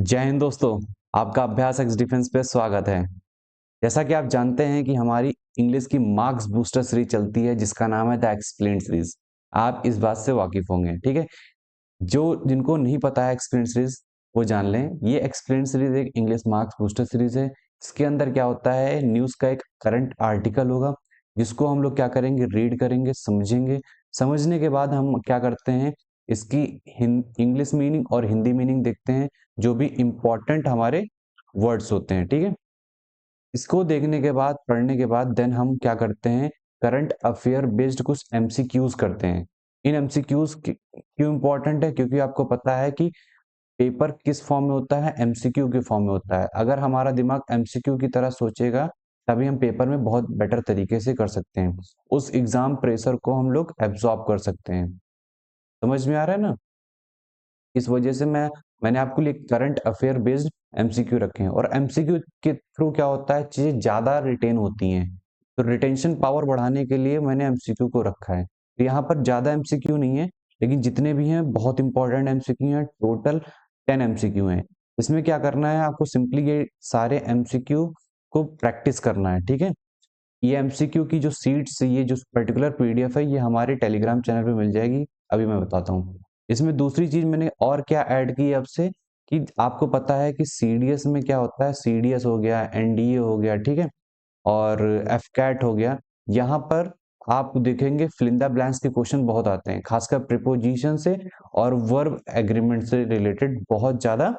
जय हिंद दोस्तों। आपका अभ्यास एक्स डिफेंस पे स्वागत है। जैसा कि आप जानते हैं कि हमारी इंग्लिश की मार्क्स बूस्टर सीरीज चलती है जिसका नाम है द एक्सप्लेन सीरीज। आप इस बात से वाकिफ होंगे, ठीक है। जो जिनको नहीं पता है एक्सप्लेन सीरीज वो जान लें। ये एक्सप्लेन सीरीज एक इंग्लिश मार्क्स बूस्टर सीरीज है। इसके अंदर क्या होता है, न्यूज़ का एक करंट आर्टिकल होगा जिसको हम लोग क्या करेंगे, रीड करेंगे, समझेंगे। समझने के बाद हम क्या करते हैं, इसकी इंग्लिश मीनिंग और हिंदी मीनिंग देखते हैं, जो भी इम्पोर्टेंट हमारे वर्ड्स होते हैं, ठीक है। इसको देखने के बाद, पढ़ने के बाद देन हम क्या करते हैं, करंट अफेयर बेस्ड कुछ एमसीक्यूज करते हैं। इन एमसीक्यूज क्यों इंपॉर्टेंट है, क्योंकि आपको पता है कि पेपर किस फॉर्म में होता है, एमसीक्यू के फॉर्म में होता है। अगर हमारा दिमाग एमसीक्यू की तरह सोचेगा तभी हम पेपर में बहुत बेटर तरीके से कर सकते हैं, उस एग्जाम प्रेशर को हम लोग एब्जॉर्ब कर सकते हैं। समझ में आ रहा है ना। इस वजह से मैंने आपको लिए करंट अफेयर बेस्ड एमसीक्यू रखे हैं। और एमसीक्यू के थ्रू क्या होता है, चीजें ज्यादा रिटेन होती हैं। तो रिटेंशन पावर बढ़ाने के लिए मैंने एमसीक्यू को रखा है। तो यहाँ पर ज्यादा एमसीक्यू नहीं है, लेकिन जितने भी हैं बहुत इंपॉर्टेंट एमसीक्यू हैं। टोटल 10 एमसीक्यू हैं। इसमें क्या करना है, आपको सिंपली ये सारे एमसीक्यू को प्रैक्टिस करना है, ठीक है। ये एमसीक्यू की जो सीट्स, ये जो पर्टिकुलर पीडीएफ है, ये हमारे टेलीग्राम चैनल पे मिल जाएगी। अभी मैं बताता हूँ। इसमें दूसरी चीज मैंने और क्या ऐड की है अब से, कि आपको पता है कि सीडीएस में क्या होता है, सीडीएस हो गया, एनडीए हो गया, ठीक है, और एफकैट हो गया। यहाँ पर आप देखेंगे फिल इन द ब्लैंक्स के क्वेश्चन बहुत आते हैं, खासकर प्रीपोजिशन से और वर्ब एग्रीमेंट से रिलेटेड बहुत ज्यादा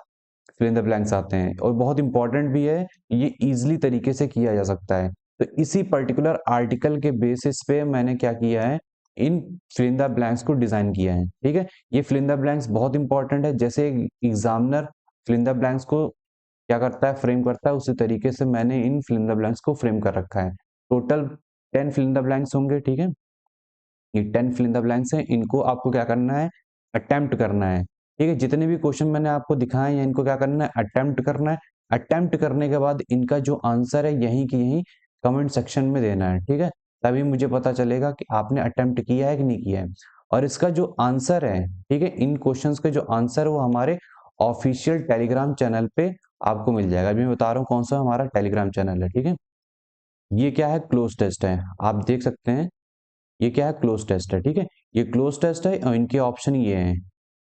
फिल इन द ब्लैंक्स आते हैं, और बहुत इंपॉर्टेंट भी है। ये इजीली तरीके से किया जा सकता है। तो इसी पर्टिकुलर आर्टिकल के बेसिस पे मैंने क्या किया है, इन फिल इन द ब्लैंक्स को डिजाइन किया है, ठीक है। ये फिल इन द ब्लैंक्स बहुत इंपॉर्टेंट है। जैसे examiner fill in the blanks को क्या करता है, फ्रेम करता है, उसी तरीके से मैंने इन फिल इन द ब्लैंक्स को फ्रेम कर रखा है। Total 10 fill in the blanks होंगे, ठीक है। ये 10 फिल इन द ब्लैंक्स हैं, इनको आपको क्या करना है, अटेम्प्ट करना है, ठीक है। जितने भी क्वेश्चन मैंने आपको दिखाए हैं, इनको क्या करना है, अटेम्प्ट करना है। अटेम्प्ट करने के बाद इनका जो आंसर है यहीं की यहीं कमेंट सेक्शन में देना है, ठीक है। तभी मुझे पता चलेगा कि आपने अटेम्प्ट किया है कि नहीं किया है। और इसका जो आंसर है, ठीक है, इन क्वेश्चंस के जो आंसर वो हमारे ऑफिशियल टेलीग्राम चैनल पे आपको मिल जाएगा। अभी मैं बता रहा हूँ कौन सा हमारा टेलीग्राम चैनल है, ठीक है। ये क्या है, क्लोज टेस्ट है, आप देख सकते हैं। ये क्या है, क्लोज टेस्ट है, ठीक है। ये क्लोज टेस्ट है और इनके ऑप्शन ये हैं।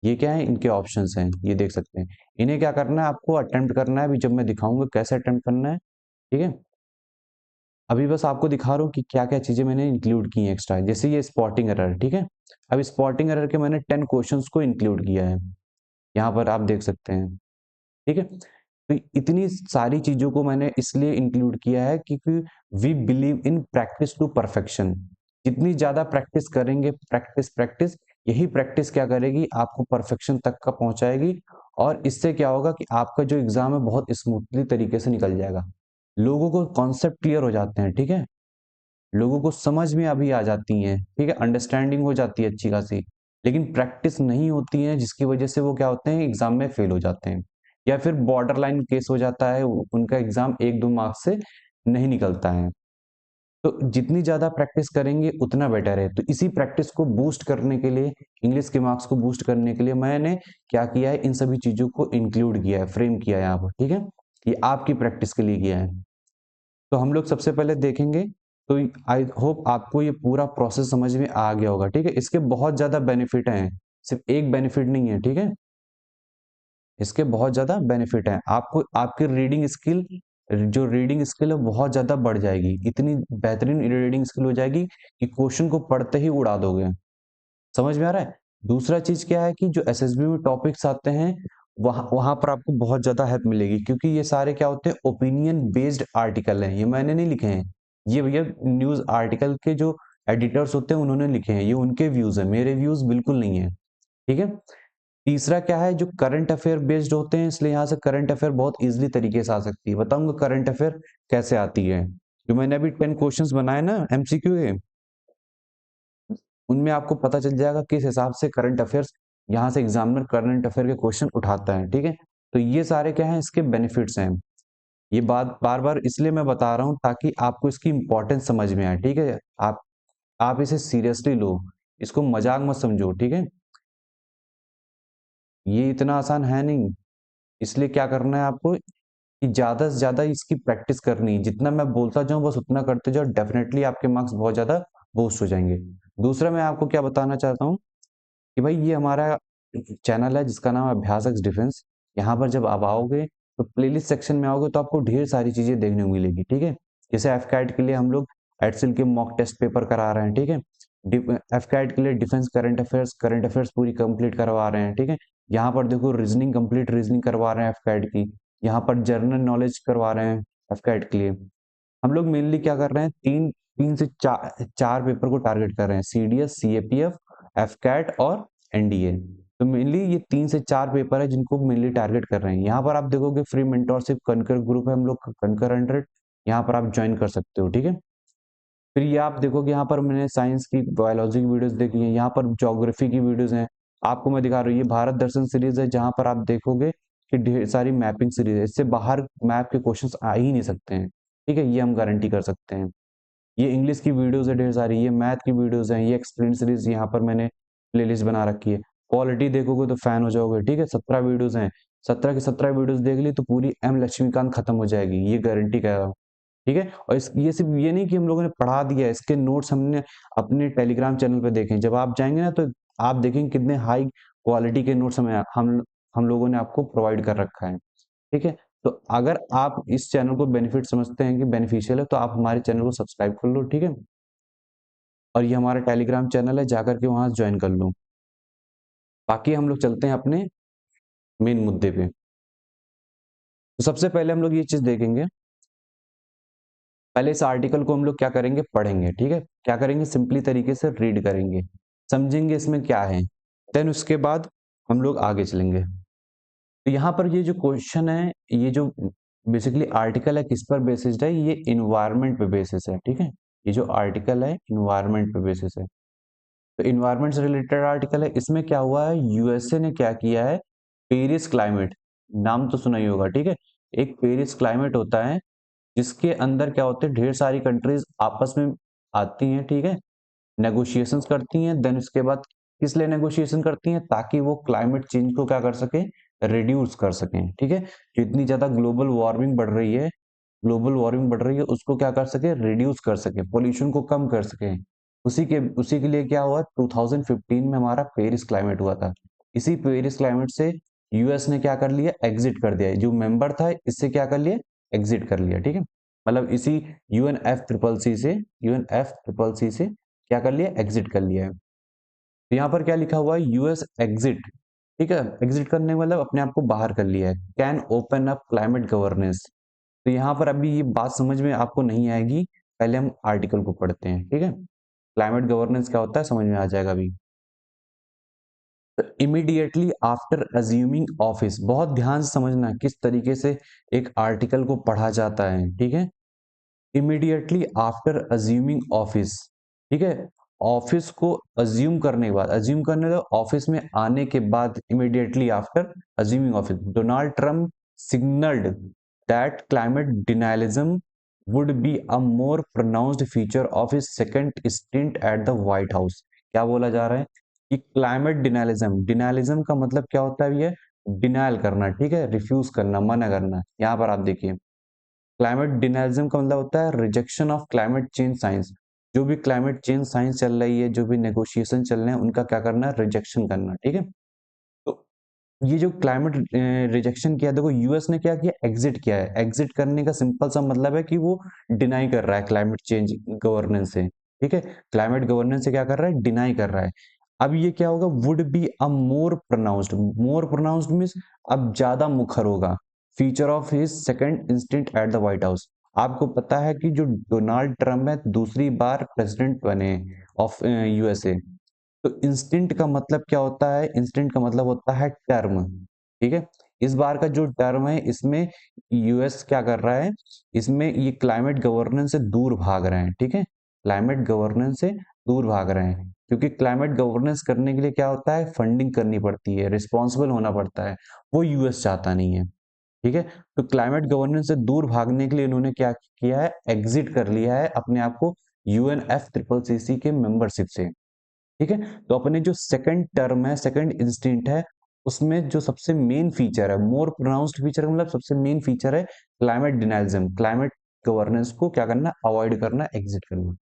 ये क्या है, इनके ऑप्शंस हैं, ये देख सकते हैं। इन्हें क्या करना है, आपको अटेम्प्ट करना है। अभी जब मैं दिखाऊंगा कैसे अटेम्प्ट करना है, ठीक है। अभी बस आपको दिखा रहा हूँ कि क्या क्या चीजें मैंने इंक्लूड की हैं एक्स्ट्रा। जैसे ये स्पॉटिंग एरर, ठीक है। अब स्पॉटिंग एरर के मैंने 10 क्वेश्चंस को इंक्लूड किया है, यहाँ पर आप देख सकते हैं, ठीक है। तो इतनी सारी चीजों को मैंने इसलिए इंक्लूड किया है क्योंकि we believe in practice to perfection. जितनी ज्यादा प्रैक्टिस करेंगे, प्रैक्टिस प्रैक्टिस, यही प्रैक्टिस क्या करेगी, आपको परफेक्शन तक का पहुंचाएगी। और इससे क्या होगा कि आपका जो एग्जाम है बहुत स्मूथली तरीके से निकल जाएगा। लोगों को कॉन्सेप्ट क्लियर हो जाते हैं, ठीक है। लोगों को समझ में अभी आ जाती हैं, ठीक है, अंडरस्टैंडिंग हो जाती है अच्छी खासी। लेकिन प्रैक्टिस नहीं होती है, जिसकी वजह से वो क्या होते हैं, एग्जाम में फेल हो जाते हैं, या फिर बॉर्डर लाइन केस हो जाता है, उनका एग्जाम 1-2 मार्क्स से नहीं निकलता है। तो जितनी ज्यादा प्रैक्टिस करेंगे उतना बेटर है। तो इसी प्रैक्टिस को बूस्ट करने के लिए, इंग्लिश के मार्क्स को बूस्ट करने के लिए मैंने क्या किया है, इन सभी चीजों को इंक्लूड किया है, फ्रेम किया है यहाँ पर, ठीक है। ये आपकी प्रैक्टिस के लिए किया है। तो हम लोग सबसे पहले देखेंगे। तो आई होप आपको ये पूरा प्रोसेस समझ में आ गया होगा, ठीक है। इसके बहुत ज्यादा बेनिफिट हैं, सिर्फ एक बेनिफिट नहीं है, ठीक है। इसके बहुत ज्यादा बेनिफिट हैं। आपको आपकी रीडिंग स्किल, जो रीडिंग स्किल है बहुत ज्यादा बढ़ जाएगी। इतनी बेहतरीन रीडिंग स्किल हो जाएगी कि क्वेश्चन को पढ़ते ही उड़ा दोगे। समझ में आ रहा है। दूसरा चीज क्या है कि जो एसएसबी में टॉपिक्स आते हैं, वहां वहां पर आपको बहुत ज्यादा हेल्प मिलेगी, क्योंकि ये सारे क्या होते हैं, ओपिनियन बेस्ड आर्टिकल हैं। ये मैंने नहीं लिखे हैं, ये भैया न्यूज आर्टिकल के जो एडिटर्स होते हैं उन्होंने लिखे हैं। ये उनके व्यूज है, मेरे व्यूज बिल्कुल नहीं है, ठीक है। तीसरा क्या है, जो करंट अफेयर बेस्ड होते हैं, इसलिए यहाँ से करंट अफेयर बहुत इजीली तरीके से आ सकती है। बताऊंगा करंट अफेयर कैसे आती है। जो मैंने अभी 10 क्वेश्चंस बनाए ना एमसीक्यू के, उनमें आपको पता चल जाएगा किस हिसाब से करंट अफेयर्स, यहाँ से एग्जामिनर करंट अफेयर के क्वेश्चन उठाता है, ठीक है। तो ये सारे क्या है, इसके बेनिफिट्स हैं। ये बात बार बार इसलिए मैं बता रहा हूँ ताकि आपको इसकी इंपॉर्टेंस समझ में आए, ठीक है। आप इसे सीरियसली लो, इसको मजाक मत समझो, ठीक है। ये इतना आसान है नहीं, इसलिए क्या करना है आपको कि ज़्यादा से ज़्यादा इसकी प्रैक्टिस करनी है। जितना मैं बोलता जाऊँ बस उतना करते जाओ, डेफिनेटली आपके मार्क्स बहुत ज़्यादा बूस्ट हो जाएँगे। दूसरा मैं आपको क्या बताना चाहता हूँ कि भाई ये हमारा चैनल है जिसका नाम है अभ्यास एक्स डिफेंस। यहाँ पर जब आप आओगे तो प्लेलिस्ट सेक्शन में आओगे तो आपको ढेर सारी चीज़ें देखने को मिलेगी, ठीक है? जैसे एफकैट के लिए हम लोग एडसिल के मॉक टेस्ट पेपर करा रहे हैं, ठीक है? एफकैट के लिए डिफेंस करंट अफेयर्स पूरी कंप्लीट करवा रहे हैं, ठीक है? यहाँ पर देखो रीजनिंग कंप्लीट रीजनिंग करवा रहे हैं एफकैट की। यहाँ पर जनरल नॉलेज करवा रहे हैं एफकैट के लिए। हम लोग मेनली क्या कर रहे हैं, तीन तीन से चार पेपर को टारगेट कर रहे हैं, सीडीएस, सीएपीएफ, एफकैट और एनडीए। तो मेनली ये 3 से 4 पेपर है जिनको मेनली टारगेट कर रहे हैं। यहाँ पर आप देखोगे फ्री मेंटोरशिप कनकर ग्रुप है हम लोग कनकर 100, यहाँ पर आप ज्वाइन कर सकते हो, ठीक है? फिर ये आप देखोगे यहाँ पर मैंने साइंस की बायोलॉजी की वीडियोस देखी हैं, यहाँ पर ज्योग्राफी की वीडियोस हैं। आपको मैं दिखा रहा हूँ, ये भारत दर्शन सीरीज है जहाँ पर आप देखोगे कि ढेर सारी मैपिंग सीरीज है। इससे बाहर मैप के क्वेश्चंस आ ही नहीं सकते हैं, ठीक है? ये हम गारंटी कर सकते हैं। ये इंग्लिश की वीडियोस है ढेर सारी, ये मैथ की वीडियोस हैं, ये एक्सप्लेन सीरीज यहाँ पर मैंने प्लेलिस्ट बना रखी है। क्वालिटी देखोगे तो फैन हो जाओगे, ठीक है? 17 वीडियोस हैं, 17 की 17 वीडियोस देख ली तो पूरी एम लक्ष्मीकांत खत्म हो जाएगी, ये गारंटी कह रहा हूँ, ठीक है? और इस ये सिर्फ ये नहीं कि हम लोगों ने पढ़ा दिया है, इसके नोट्स हमने अपने टेलीग्राम चैनल पे देखे हैं। जब आप जाएंगे ना तो आप देखेंगे कितने हाई क्वालिटी के नोट्स हम लोगों ने आपको प्रोवाइड कर रखा है, ठीक है? तो अगर आप इस चैनल को बेनिफिट समझते हैं कि बेनिफिशियल है तो आप हमारे चैनल को सब्सक्राइब कर लो, ठीक है? और ये हमारा टेलीग्राम चैनल है, जाकर के वहां ज्वाइन कर लो। बाकी हम लोग चलते हैं अपने मेन मुद्दे पे। तो सबसे पहले हम लोग ये चीज देखेंगे, पहले इस आर्टिकल को हम लोग क्या करेंगे, पढ़ेंगे, ठीक है? क्या करेंगे, सिंपली तरीके से रीड करेंगे, समझेंगे इसमें क्या है, देन उसके बाद हम लोग आगे चलेंगे। तो यहाँ पर ये जो क्वेश्चन है, ये जो बेसिकली आर्टिकल है किस पर बेसिस्ड है, ये इन्वायरमेंट पे बेसिस है, ठीक है? ये जो आर्टिकल है इन्वायरमेंट पे बेसिस है। तो इन्वायरमेंट से रिलेटेड आर्टिकल है। इसमें क्या हुआ है, यूएसए ने क्या किया है, पेरिस क्लाइमेट, नाम तो सुना ही होगा, ठीक है? एक पेरिस क्लाइमेट होता है जिसके अंदर क्या होते हैं, ढेर सारी कंट्रीज आपस में आती हैं, ठीक है? नेगोशिएशंस करती हैं। देन उसके बाद किस लिए नेगोशिएशन करती हैं, ताकि वो क्लाइमेट चेंज को क्या कर सके, रिड्यूस कर सकें, ठीक है? जो इतनी ज्यादा ग्लोबल वार्मिंग बढ़ रही है उसको क्या कर सके, रिड्यूस कर सके, पोल्यूशन को कम कर सके। उसी के लिए क्या हुआ, 2015 में हमारा पेरिस क्लाइमेट हुआ था। इसी पेरिस क्लाइमेट से यूएस ने क्या कर लिया, एग्जिट कर दिया, जो मेंबर था इससे क्या कर लिया, एग्जिट कर लिया, ठीक है? मतलब इसी यूएनएफ ट्रिपल सी से क्या कर लिया, एग्जिट कर लिया है। तो यहाँ पर क्या लिखा हुआ है, यूएस एग्जिट, ठीक है? एग्जिट करने मतलब अपने आप को बाहर कर लिया है, can open up climate governance. तो यहाँ पर अभी ये बात समझ में आपको नहीं आएगी, पहले हम आर्टिकल को पढ़ते हैं, ठीक है? क्लाइमेट गवर्नेंस क्या होता है समझ में आ जाएगा अभी। तो इमीडिएटली आफ्टर अज्यूमिंग ऑफिस, बहुत ध्यान से समझना किस तरीके से एक आर्टिकल को पढ़ा जाता है, ठीक है? इमीडिएटली आफ्टर अज्यूमिंग ऑफिस, ठीक है? ऑफिस को अज्यूम करने के बाद, अज्यूम करने का ऑफिस में आने के बाद, immediately after assuming office, Donald Trump signalled that climate denialism would be a more pronounced feature of his second stint at the White House. क्या बोला जा रहा है कि क्लाइमेट डिनायलिज्म, डिनायलिज्म का मतलब क्या होता है, ये डिनायल करना, ठीक है? रिफ्यूज करना, मना करना। यहाँ पर आप देखिए, क्लाइमेट डिनाइलिज्म का मतलब होता है rejection of climate change science. जो भी क्लाइमेट चेंज साइंस चल रही है, जो भी नेगोशिएशन चल रहे हैं, उनका क्या करना है, रिजेक्शन करना, ठीक है? तो ये जो क्लाइमेट रिजेक्शन किया, देखो यूएस ने क्या किया, एग्जिट किया है। एग्जिट करने का सिंपल सा मतलब है कि वो डिनाई कर रहा है क्लाइमेट चेंज गवर्नेंस से, ठीक है? क्लाइमेट गवर्नेंस से क्या कर रहा है, डिनाई कर रहा है। अब ये क्या होगा, would be a more pronounced means अब ज्यादा मुखर होगा, feature of his second instant eight the White house. आपको पता है कि जो डोनाल्ड ट्रम्प है दूसरी बार प्रेसिडेंट बने ऑफ यूएसए। तो इंस्टेंट का मतलब क्या होता है, इंस्टेंट का मतलब होता है टर्म, ठीक है? इस बार का जो टर्म है इसमें यूएस क्या कर रहा है, इसमें ये क्लाइमेट गवर्नेंस से दूर भाग रहे हैं, ठीक है? क्लाइमेट गवर्नेंस से दूर भाग रहे हैं, क्योंकि क्लाइमेट गवर्नेंस करने के लिए क्या होता है, फंडिंग करनी पड़ती है, रिस्पॉन्सिबल होना पड़ता है, वो यूएस चाहता नहीं है, ठीक है? तो क्लाइमेट गवर्नेंस से दूर भागने के लिए इन्होंने क्या किया है, एग्जिट कर लिया है अपने आप को यूएनएफ ट्रिपल सीसी के मेंबरशिप से, ठीक है? तो अपने जो सेकंड टर्म है, सेकंड इंस्टेंट है, उसमें जो सबसे मेन फीचर है, मोर प्रोनाउंस्ड फीचर मतलब सबसे मेन फीचर है क्लाइमेट डिनाइलिज्म, क्लाइमेट गवर्नेंस को क्या करना, अवॉइड करना, एग्जिट करना।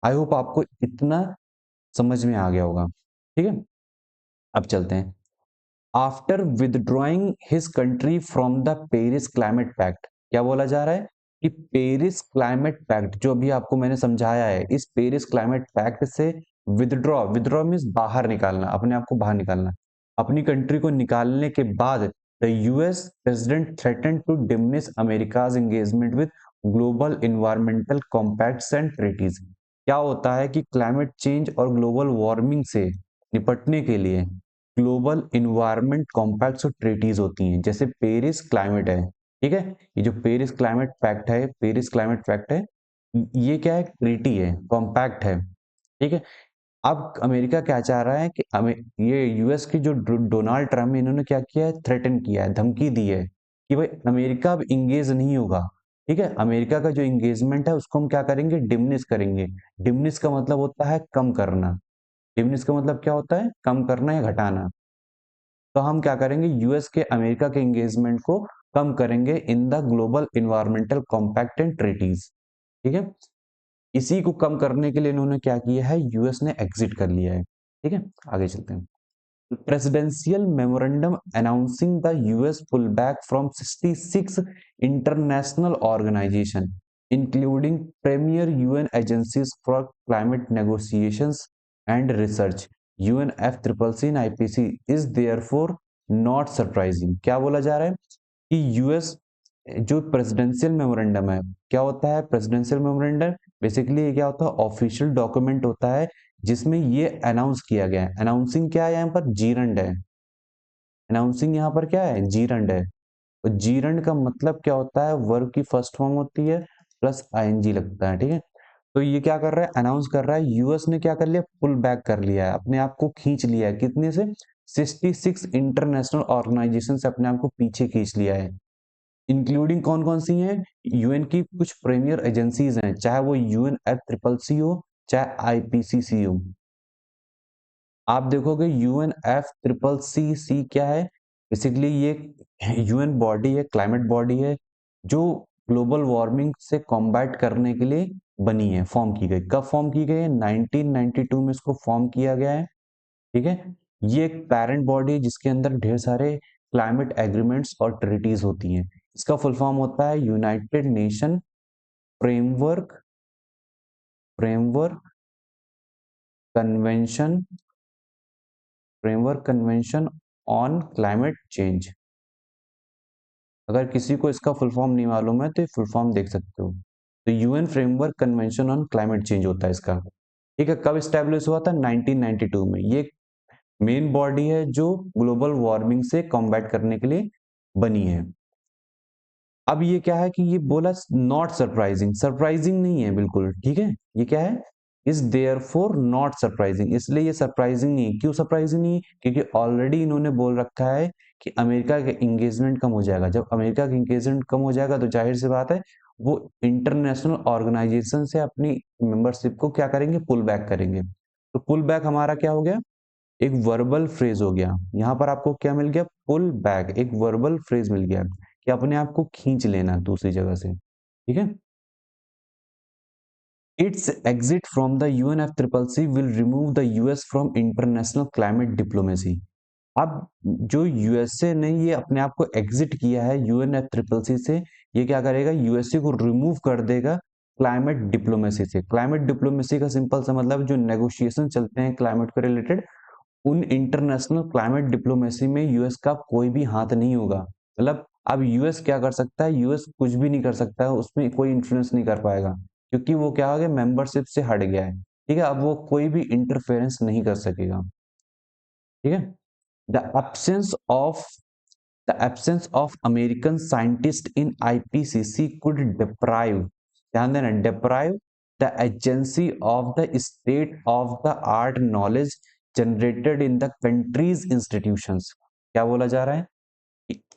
आई होप आपको इतना समझ में आ गया होगा। ठीक है, अब चलते हैं। After withdrawing his country from the Paris climate pact, क्या बोला जा रहा है कि पेरिस क्लाइमेट पैक्ट जो अभी आपको मैंने समझाया है, इस पेरिस क्लाइमेट पैक्ट से विदड्रॉ, विदड्रॉ मीन्स बाहर निकालना, अपने आप को बाहर निकालना, अपनी कंट्री को निकालने के बाद the US president threaten to diminish America's engagement with global environmental compacts and treaties. क्या होता है कि क्लाइमेट चेंज और ग्लोबल वार्मिंग से निपटने के लिए ग्लोबल इन्वायरमेंट कॉम्पैक्ट्स और ट्रीटीज होती हैं, जैसे पेरिस क्लाइमेट है। ठीक है, ये जो पेरिस क्लाइमेट पैक्ट है, पेरिस क्लाइमेट पैक्ट है, ये क्या है, ट्रीटी है, कॉम्पैक्ट है। ठीक है, अब अमेरिका क्या चाह रहा है कि ये यूएस की जो डोनाल्ड ट्रम्प है, इन्होंने क्या किया है, थ्रेटन किया है, धमकी दी है कि भाई अमेरिका अब इंगेज नहीं होगा। ठीक है, अमेरिका का जो इंगेजमेंट है उसको हम क्या करेंगे, डिमिनिश करेंगे। डिमिनिश का मतलब होता है कम करना। डिमिनिश का मतलब क्या होता है, कम करना या घटाना। तो हम क्या करेंगे, यूएस के अमेरिका के एंगेजमेंट को कम करेंगे in the global environmental compact and treaties. ठीक है, इसी को कम करने के लिए इन्होंने क्या किया है, यूएस ने एग्जिट कर लिया है। ठीक है, आगे चलते हैं। presidential memorandum announcing the US pullback from 66 international organizations, including premier UN agencies for climate negotiations and research, UNFCCC and IPC, is therefore not surprising। क्या बोला जा रहा है कि यूएस जो प्रेसिडेंशियल मेमोरेंडम है, क्या होता है प्रेसिडेंशियल मेमोरेंडम, बेसिकली ये क्या होता है, ऑफिशियल डॉक्यूमेंट होता है जिसमें ये अनाउंस किया गया है। अनाउंसिंग क्या है, यहाँ पर जीरंड है। अनाउंसिंग यहाँ पर क्या है, जीरंड है। तो जीरंड का मतलब क्या होता है, वर्ब की फर्स्ट फॉर्म होती है प्लस आईएनजी लगता है। ठीक है, तो ये क्या कर रहा है, अनाउंस कर रहा है, यूएस ने क्या कर लिया, पुल बैक कर लिया है, अपने आप को खींच लिया है, कितने से, 66 इंटरनेशनल ऑर्गेनाइजेशन से अपने आप को पीछे खींच लिया है। इंक्लूडिंग कौन कौन सी हैं, यूएन की कुछ प्रीमियर एजेंसीज हैं, चाहे वो यूएनएफसीसीसी हो चाहे आईपीसीसी हो। आप देखोगे यूएनएफसीसीसी क्या है, बेसिकली ये यूएन बॉडी है, क्लाइमेट बॉडी है, जो ग्लोबल वार्मिंग से कॉम्बैट करने के लिए बनी है, फॉर्म की गई। कब फॉर्म की गई है, 1992 में इसको फॉर्म किया गया है। ठीक है, ये एक पेरेंट बॉडी है जिसके अंदर ढेर सारे क्लाइमेट एग्रीमेंट्स और ट्रीटीज होती हैं। इसका फुल फॉर्म होता है United nation framework framework convention framework convention on climate change. अगर किसी को इसका फुल फॉर्म नहीं मालूम है तो ये फुल फॉर्म देख सकते हो। तो UN framework convention on climate change होता है इसका। ठीक है, कब स्टैब्लिश हुआ था, 1992 में। ये मेन बॉडी है जो ग्लोबल वार्मिंग से कॉम्बैट करने के लिए बनी है। अब ये क्या है कि ये बोला नॉट सरप्राइजिंग, सरप्राइजिंग नहीं है बिल्कुल। ठीक है, ये क्या है, is therefore not surprising, इसलिए ये सरप्राइजिंग नहीं है। क्यों सरप्राइजिंग नहीं है, क्योंकि ऑलरेडी इन्होंने बोल रखा है कि अमेरिका का इंगेजमेंट कम हो जाएगा। जब अमेरिका का इंगेजमेंट कम हो जाएगा तो जाहिर सी बात है वो इंटरनेशनल ऑर्गेनाइजेशन से अपनी मेंबरशिप को क्या करेंगे, पुल बैक करेंगे। तो पुल बैक हमारा क्या हो गया, एक वर्बल फ्रेज हो गया। यहां पर आपको क्या मिल गया, पुल बैक, एक वर्बल फ्रेज मिल गया कि अपने आप को खींच लेना दूसरी जगह से। ठीक है, it's exit from the UNFCCC will remove the US from international climate diplomacy. अब जो यूएसए ने ये अपने आप को एग्जिट किया है यूएनएफसीसीसी से, ये क्या करेगा, यूएसए को रिमूव कर देगा क्लाइमेट डिप्लोमेसी से। क्लाइमेट डिप्लोमेसी का सिंपल सा मतलब जो नेगोशिएशन चलते हैं क्लाइमेट को रिलेटेड, उन इंटरनेशनल क्लाइमेट डिप्लोमेसी में यूएस का कोई भी हाथ नहीं होगा। मतलब अब यूएस क्या कर सकता है, यूएस कुछ भी नहीं कर सकता है, उसमें कोई इन्फ्लुएंस नहीं कर पाएगा, क्योंकि वो क्या हो गया, मेंबरशिप से हट गया है। ठीक है, अब वो कोई भी इंटरफेरेंस नहीं कर सकेगा। ठीक है, the absence of the absence of American scientist in IPCC could deprive, ध्यान देना, deprive the agency of the state of the art knowledge generated in the countries institutions. क्या बोला जा रहा है,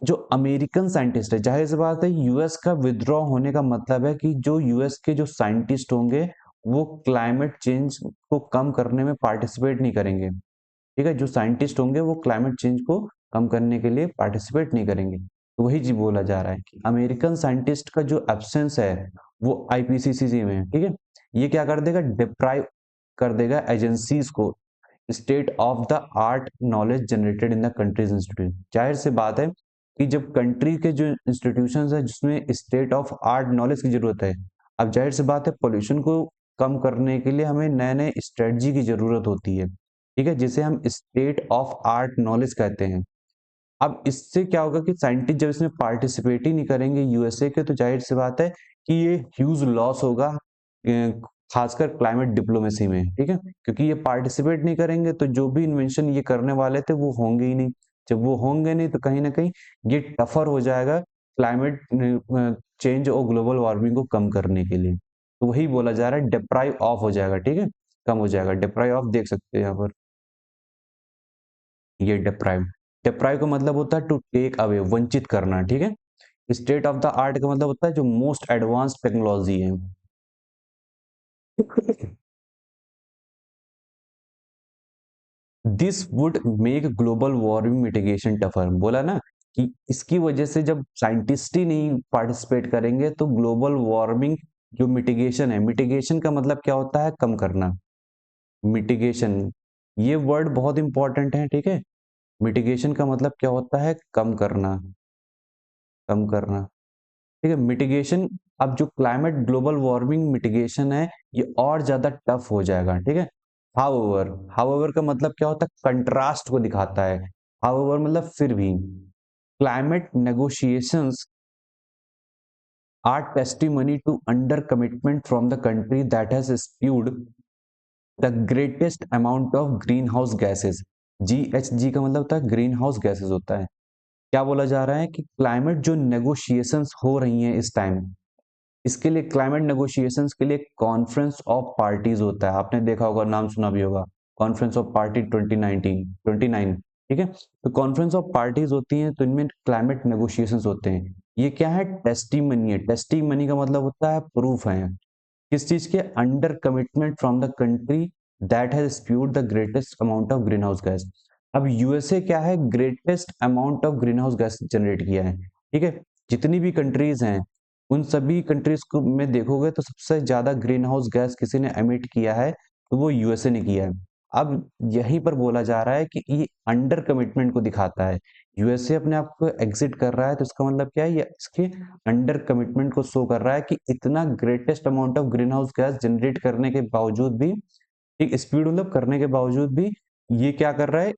जो अमेरिकन साइंटिस्ट है, जाहिर सी बात है यूएस का विथड्रॉ होने का मतलब है कि जो यूएस के जो साइंटिस्ट होंगे वो क्लाइमेट चेंज को कम करने में पार्टिसिपेट नहीं करेंगे। ठीक है, जो साइंटिस्ट होंगे वो क्लाइमेट चेंज को कम करने के लिए पार्टिसिपेट नहीं करेंगे। तो वही चीज बोला जा रहा है कि अमेरिकन साइंटिस्ट का जो एब्सेंस है वो आईपीसीसी में है, ठीक है। ये क्या कर देगा, डिप्राइव कर देगा एजेंसीज को state of the art knowledge generated in the countries institute. जाहिर सी बात है कि जब कंट्री के जो इंस्टीट्यूशन है जिसमें स्टेट ऑफ आर्ट नॉलेज की जरूरत है, अब जाहिर सी बात है पोल्यूशन को कम करने के लिए हमें नए नए स्ट्रेटजी की जरूरत होती है, ठीक है, जिसे हम स्टेट ऑफ आर्ट नॉलेज कहते हैं। अब इससे क्या होगा कि साइंटिस्ट जब इसमें पार्टिसिपेट ही नहीं करेंगे यूएसए के, तो जाहिर सी बात है कि ये ह्यूज लॉस होगा, खासकर क्लाइमेट डिप्लोमेसी में, ठीक है। क्योंकि ये पार्टिसिपेट नहीं करेंगे तो जो भी इन्वेंशन ये करने वाले थे वो होंगे ही नहीं। जब वो होंगे नहीं तो कहीं ना कहीं ये टफर हो जाएगा क्लाइमेट चेंज और ग्लोबल वार्मिंग को कम करने के लिए। तो वही बोला जा रहा है, डिप्राइव ऑफ हो जाएगा, ठीक है, कम हो जाएगा। डिप्राइव ऑफ देख सकते हैं यहाँ पर, ये डिप्राइव, डिप्राइव का मतलब होता है टू टेक अवे, वंचित करना, ठीक है। स्टेट ऑफ द आर्ट का मतलब होता है जो मोस्ट एडवांस टेक्नोलॉजी है। This would make global warming mitigation tougher, बोला ना कि इसकी वजह से जब साइंटिस्ट ही नहीं पार्टिसिपेट करेंगे तो ग्लोबल वार्मिंग जो मिटिगेशन है, मिटिगेशन का मतलब क्या होता है, कम करना। मिटिगेशन, ये वर्ड बहुत इंपॉर्टेंट है, ठीक है। मिटिगेशन का मतलब क्या होता है, कम करना, कम करना, ठीक है। मिटिगेशन, अब जो क्लाइमेट ग्लोबल वार्मिंग मिटिगेशन है ये और ज्यादा टफ हो जाएगा, ठीक है। हाउएवर, हाउएवर का मतलब क्या होता है, कंट्रास्ट को दिखाता है। हाउएवर मतलब फिर भी, climate negotiations are testimony to under commitment from the country that has spewed the greatest amount of green house gases. GHG का मतलब होता है ग्रीन हाउस गैसेज होता है। क्या बोला जा रहा है कि क्लाइमेट जो नेगोशिएशंस हो रही हैं इस टाइम, इसके लिए क्लाइमेट नेगोशिएशंस के लिए कॉन्फ्रेंस ऑफ पार्टीज होता है, आपने देखा होगा, नाम सुना भी होगा, कॉन्फ्रेंस ऑफ पार्टी 2019 29, ठीक है। तो कॉन्फ्रेंस ऑफ पार्टीज होती हैं तो इनमें क्लाइमेट नेगोशिएशंस होते हैं। ये क्या है, टेस्टिमनी है। टेस्टिमनी का मतलब होता है प्रूफ है, किस चीज के, under commitment from the country that has spewed the greatest amount of green house gas. अब यूएसए क्या है, greatest amount of green house gas generate किया है, ठीक है। जितनी भी कंट्रीज हैं उन सभी कंट्रीज को में देखोगे तो सबसे ज्यादा ग्रीन हाउस गैस किसी ने एमिट किया है तो वो यूएसए ने किया है। अब यहीं पर बोला जा रहा है कि ये अंडर कमिटमेंट को दिखाता है। यूएसए अपने आप को एग्जिट कर रहा है तो इसका मतलब क्या है, ये इसके अंडर कमिटमेंट को शो कर रहा है कि इतना greatest amount of green house gas generate करने के बावजूद भी, एक स्पीड मतलब करने के बावजूद भी ये क्या कर रहा है,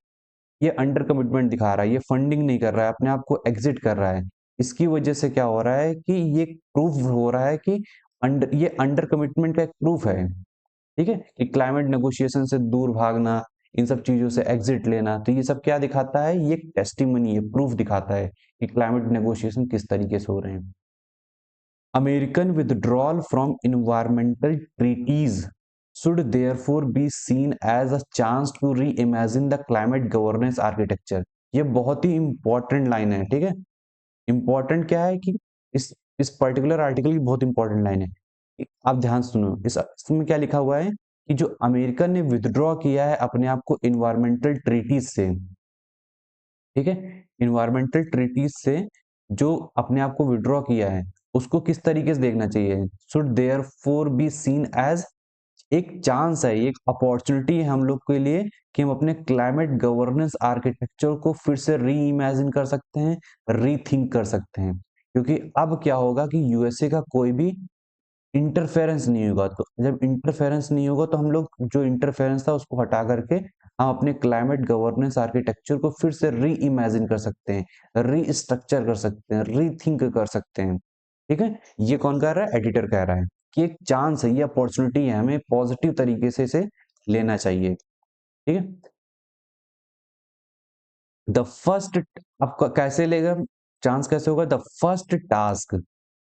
ये अंडर कमिटमेंट दिखा रहा है, ये फंडिंग नहीं कर रहा है, अपने आप को एग्जिट कर रहा है। इसकी वजह से क्या हो रहा है कि ये प्रूफ हो रहा है कि ये अंडर कमिटमेंट का एक प्रूफ है, ठीक है, कि क्लाइमेट नेगोशिएशन से दूर भागना, इन सब चीजों से एग्जिट लेना, तो ये सब क्या दिखाता है, ये टेस्टिमनी है, प्रूफ दिखाता है कि क्लाइमेट नेगोशिएशन किस तरीके से हो रहे हैं। American withdrawal from environmental treaties should therefore be seen as a chance to reimagine the climate governance architecture। ये बहुत ही इंपॉर्टेंट लाइन है, ठीक है। इंपॉर्टेंट क्या है कि इस पर्टिकुलर आर्टिकल की बहुत इंपॉर्टेंट लाइन है, आप ध्यान सुनो। इसमें क्या लिखा हुआ है कि जो अमेरिका ने विथड्रॉ किया है अपने आप को इन्वायरमेंटल ट्रीटीज से, ठीक है, इन्वायरमेंटल ट्रीटीज से जो अपने आप को विड्रॉ किया है उसको किस तरीके से देखना चाहिए, should therefore be seen as एक चांस है, एक अपॉर्चुनिटी है हम लोग के लिए कि हम अपने क्लाइमेट गवर्नेंस आर्किटेक्चर को फिर से री इमेजिन कर सकते हैं, रीथिंक कर सकते हैं। क्योंकि अब क्या होगा कि यूएसए का कोई भी इंटरफेरेंस नहीं होगा, तो जब इंटरफेरेंस नहीं होगा तो हम लोग जो इंटरफेरेंस था उसको हटा करके हम अपने क्लाइमेट गवर्नेंस आर्किटेक्चर को फिर से री इमेजिन कर सकते हैं, रीस्ट्रक्चर कर सकते हैं, रीथिंक कर सकते हैं, ठीक है। ये कौन कह रहा है, एडिटर कह रहा है कि एक चांस है, ये अपॉर्चुनिटी है, हमें पॉजिटिव तरीके से इसे लेना चाहिए, ठीक है। द फर्स्ट, आपका कैसे लेगा, चांस कैसे होगा, the first task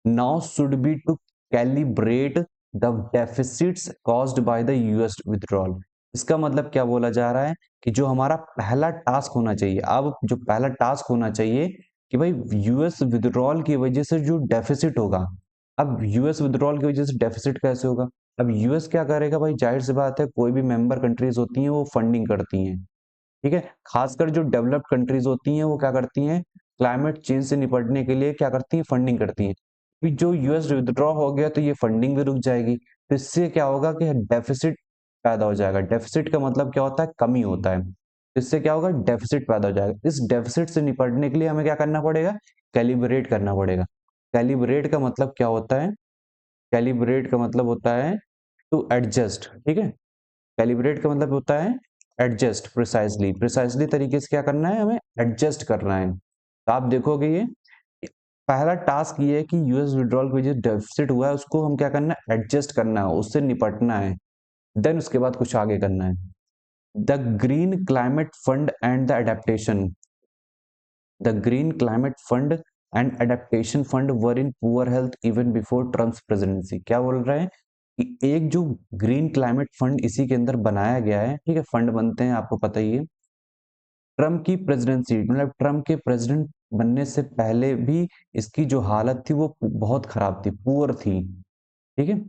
now should be to calibrate the deficits caused by the US withdrawal. इसका मतलब क्या बोला जा रहा है कि जो हमारा पहला टास्क होना चाहिए, अब जो पहला टास्क होना चाहिए कि भाई यूएस विथड्रॉल की वजह से जो डेफिसिट होगा, अब यूएस विथड्रॉल की वजह से डेफिसिट कैसे होगा, अब यूएस क्या करेगा भाई, जाहिर सी बात है कोई भी मेंबर कंट्रीज होती हैं वो फंडिंग करती हैं, ठीक है। खासकर जो डेवलप्ड कंट्रीज होती हैं वो क्या करती हैं, क्लाइमेट चेंज से निपटने के लिए क्या करती हैं, फंडिंग करती हैं। फिर जो यूएस विथड्रॉ हो गया तो ये फंडिंग भी रुक जाएगी, तो इससे क्या होगा कि डेफिसिट पैदा हो जाएगा। डेफिसिट का मतलब क्या होता है, कमी होता है। इससे क्या होगा, डेफिसिट पैदा हो जाएगा। इस डेफिसिट से निपटने के लिए हमें क्या करना पड़ेगा, कैलिब्रेट करना पड़ेगा। कैलिब्रेट का मतलब क्या होता है, कैलिब्रेट का मतलब होता है टू एडजस्ट, ठीक है। कैलिब्रेट का मतलब होता है एडजस्ट, प्रिसाइसली प्रिसाइसली तरीके से क्या करना है, हमें एडजस्ट करना है। तो आप देखोगे ये पहला टास्क ये है कि यूएस विड्रॉल का जो डेफिसिट हुआ है उसको हम क्या करना है, एडजस्ट करना है, उससे निपटना है। देन उसके बाद कुछ आगे करना है। The green climate fund and the adaptation, the green climate fund and adaptation fund were in poor health even before Trump's presidency. क्या बोल रहे हैं कि एक जो ग्रीन क्लाइमेट फंड इसी के अंदर बनाया गया है, ठीक है, फंड बनते हैं आपको पता ही है। ट्रम्प की प्रेसिडेंसी मतलब ट्रम्प के प्रेसिडेंट बनने से पहले भी इसकी जो हालत थी वो बहुत खराब थी, पुअर थी, ठीक है।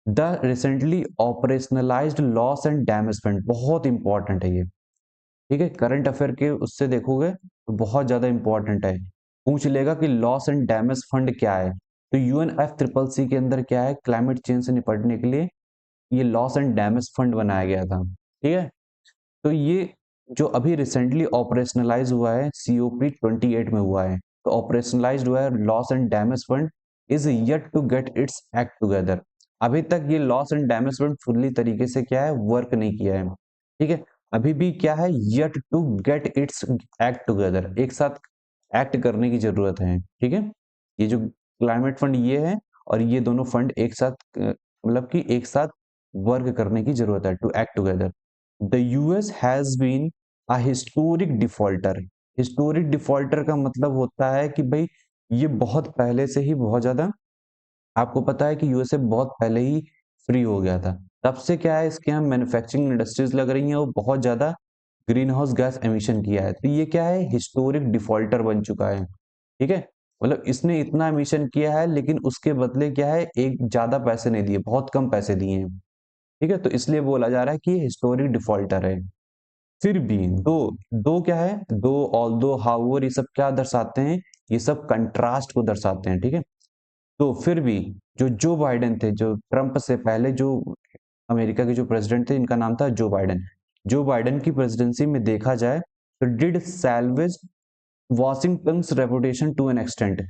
The recently operationalised loss and damage fund, बहुत इंपॉर्टेंट है ये, ठीक है। करंट अफेयर के उससे देखोगे तो बहुत ज्यादा इंपॉर्टेंट है। पूछ लेगा कि लॉस एंड डैमेज फंड क्या है, तो यूएनएफ ट्रिपल सी के अंदर क्या है, क्लाइमेट चेंज से निपटने के लिए ये लॉस एंड डैमेज फंड बनाया गया था, ठीक है। तो ये जो अभी रिसेंटली ऑपरेशनलाइज हुआ है सीओपी 28 में हुआ है, तो ऑपरेशनलाइज हुआ है loss and damage fund is yet to get its act together. अभी तक ये loss and damage fund fully तरीके से क्या है, वर्क नहीं किया है, ठीक है। अभी भी क्या है, yet to get its act together, एक साथ एक्ट करने की जरूरत है, ठीक है। ये जो क्लाइमेट फंड ये है और ये दोनों फंड एक साथ मतलब कि एक साथ वर्क करने की जरूरत है, to act together. The US has been a historic defaulter. Historic defaulter का मतलब होता है कि भाई ये बहुत पहले से ही बहुत ज्यादा, आपको पता है कि यूएसए बहुत पहले ही फ्री हो गया था, तब से क्या है इसके यहाँ मैन्युफैक्चरिंग इंडस्ट्रीज लग रही हैं, वो बहुत ज्यादा ग्रीन हाउस गैस एमिशन किया है, तो ये क्या है, हिस्टोरिक डिफॉल्टर बन चुका है, ठीक है। मतलब इसने इतना एमिशन किया है लेकिन उसके बदले क्या है, एक ज्यादा पैसे नहीं दिए, बहुत कम पैसे दिए हैं, ठीक है। तो इसलिए बोला जा रहा है कि ये हिस्टोरिक डिफॉल्टर है। फिर भी दो, दो क्या है, दो ऑल दो हाउवर, ये सब क्या दर्शाते हैं, ये सब कंट्रास्ट को दर्शाते हैं, ठीक है। तो फिर भी जो जो बाइडेन थे, जो ट्रंप से पहले जो अमेरिका के जो प्रेसिडेंट थे, इनका नाम था जो बाइडेन। जो बाइडेन की प्रेसिडेंसी में देखा जाए तो did salvage Washington's reputation to an extent.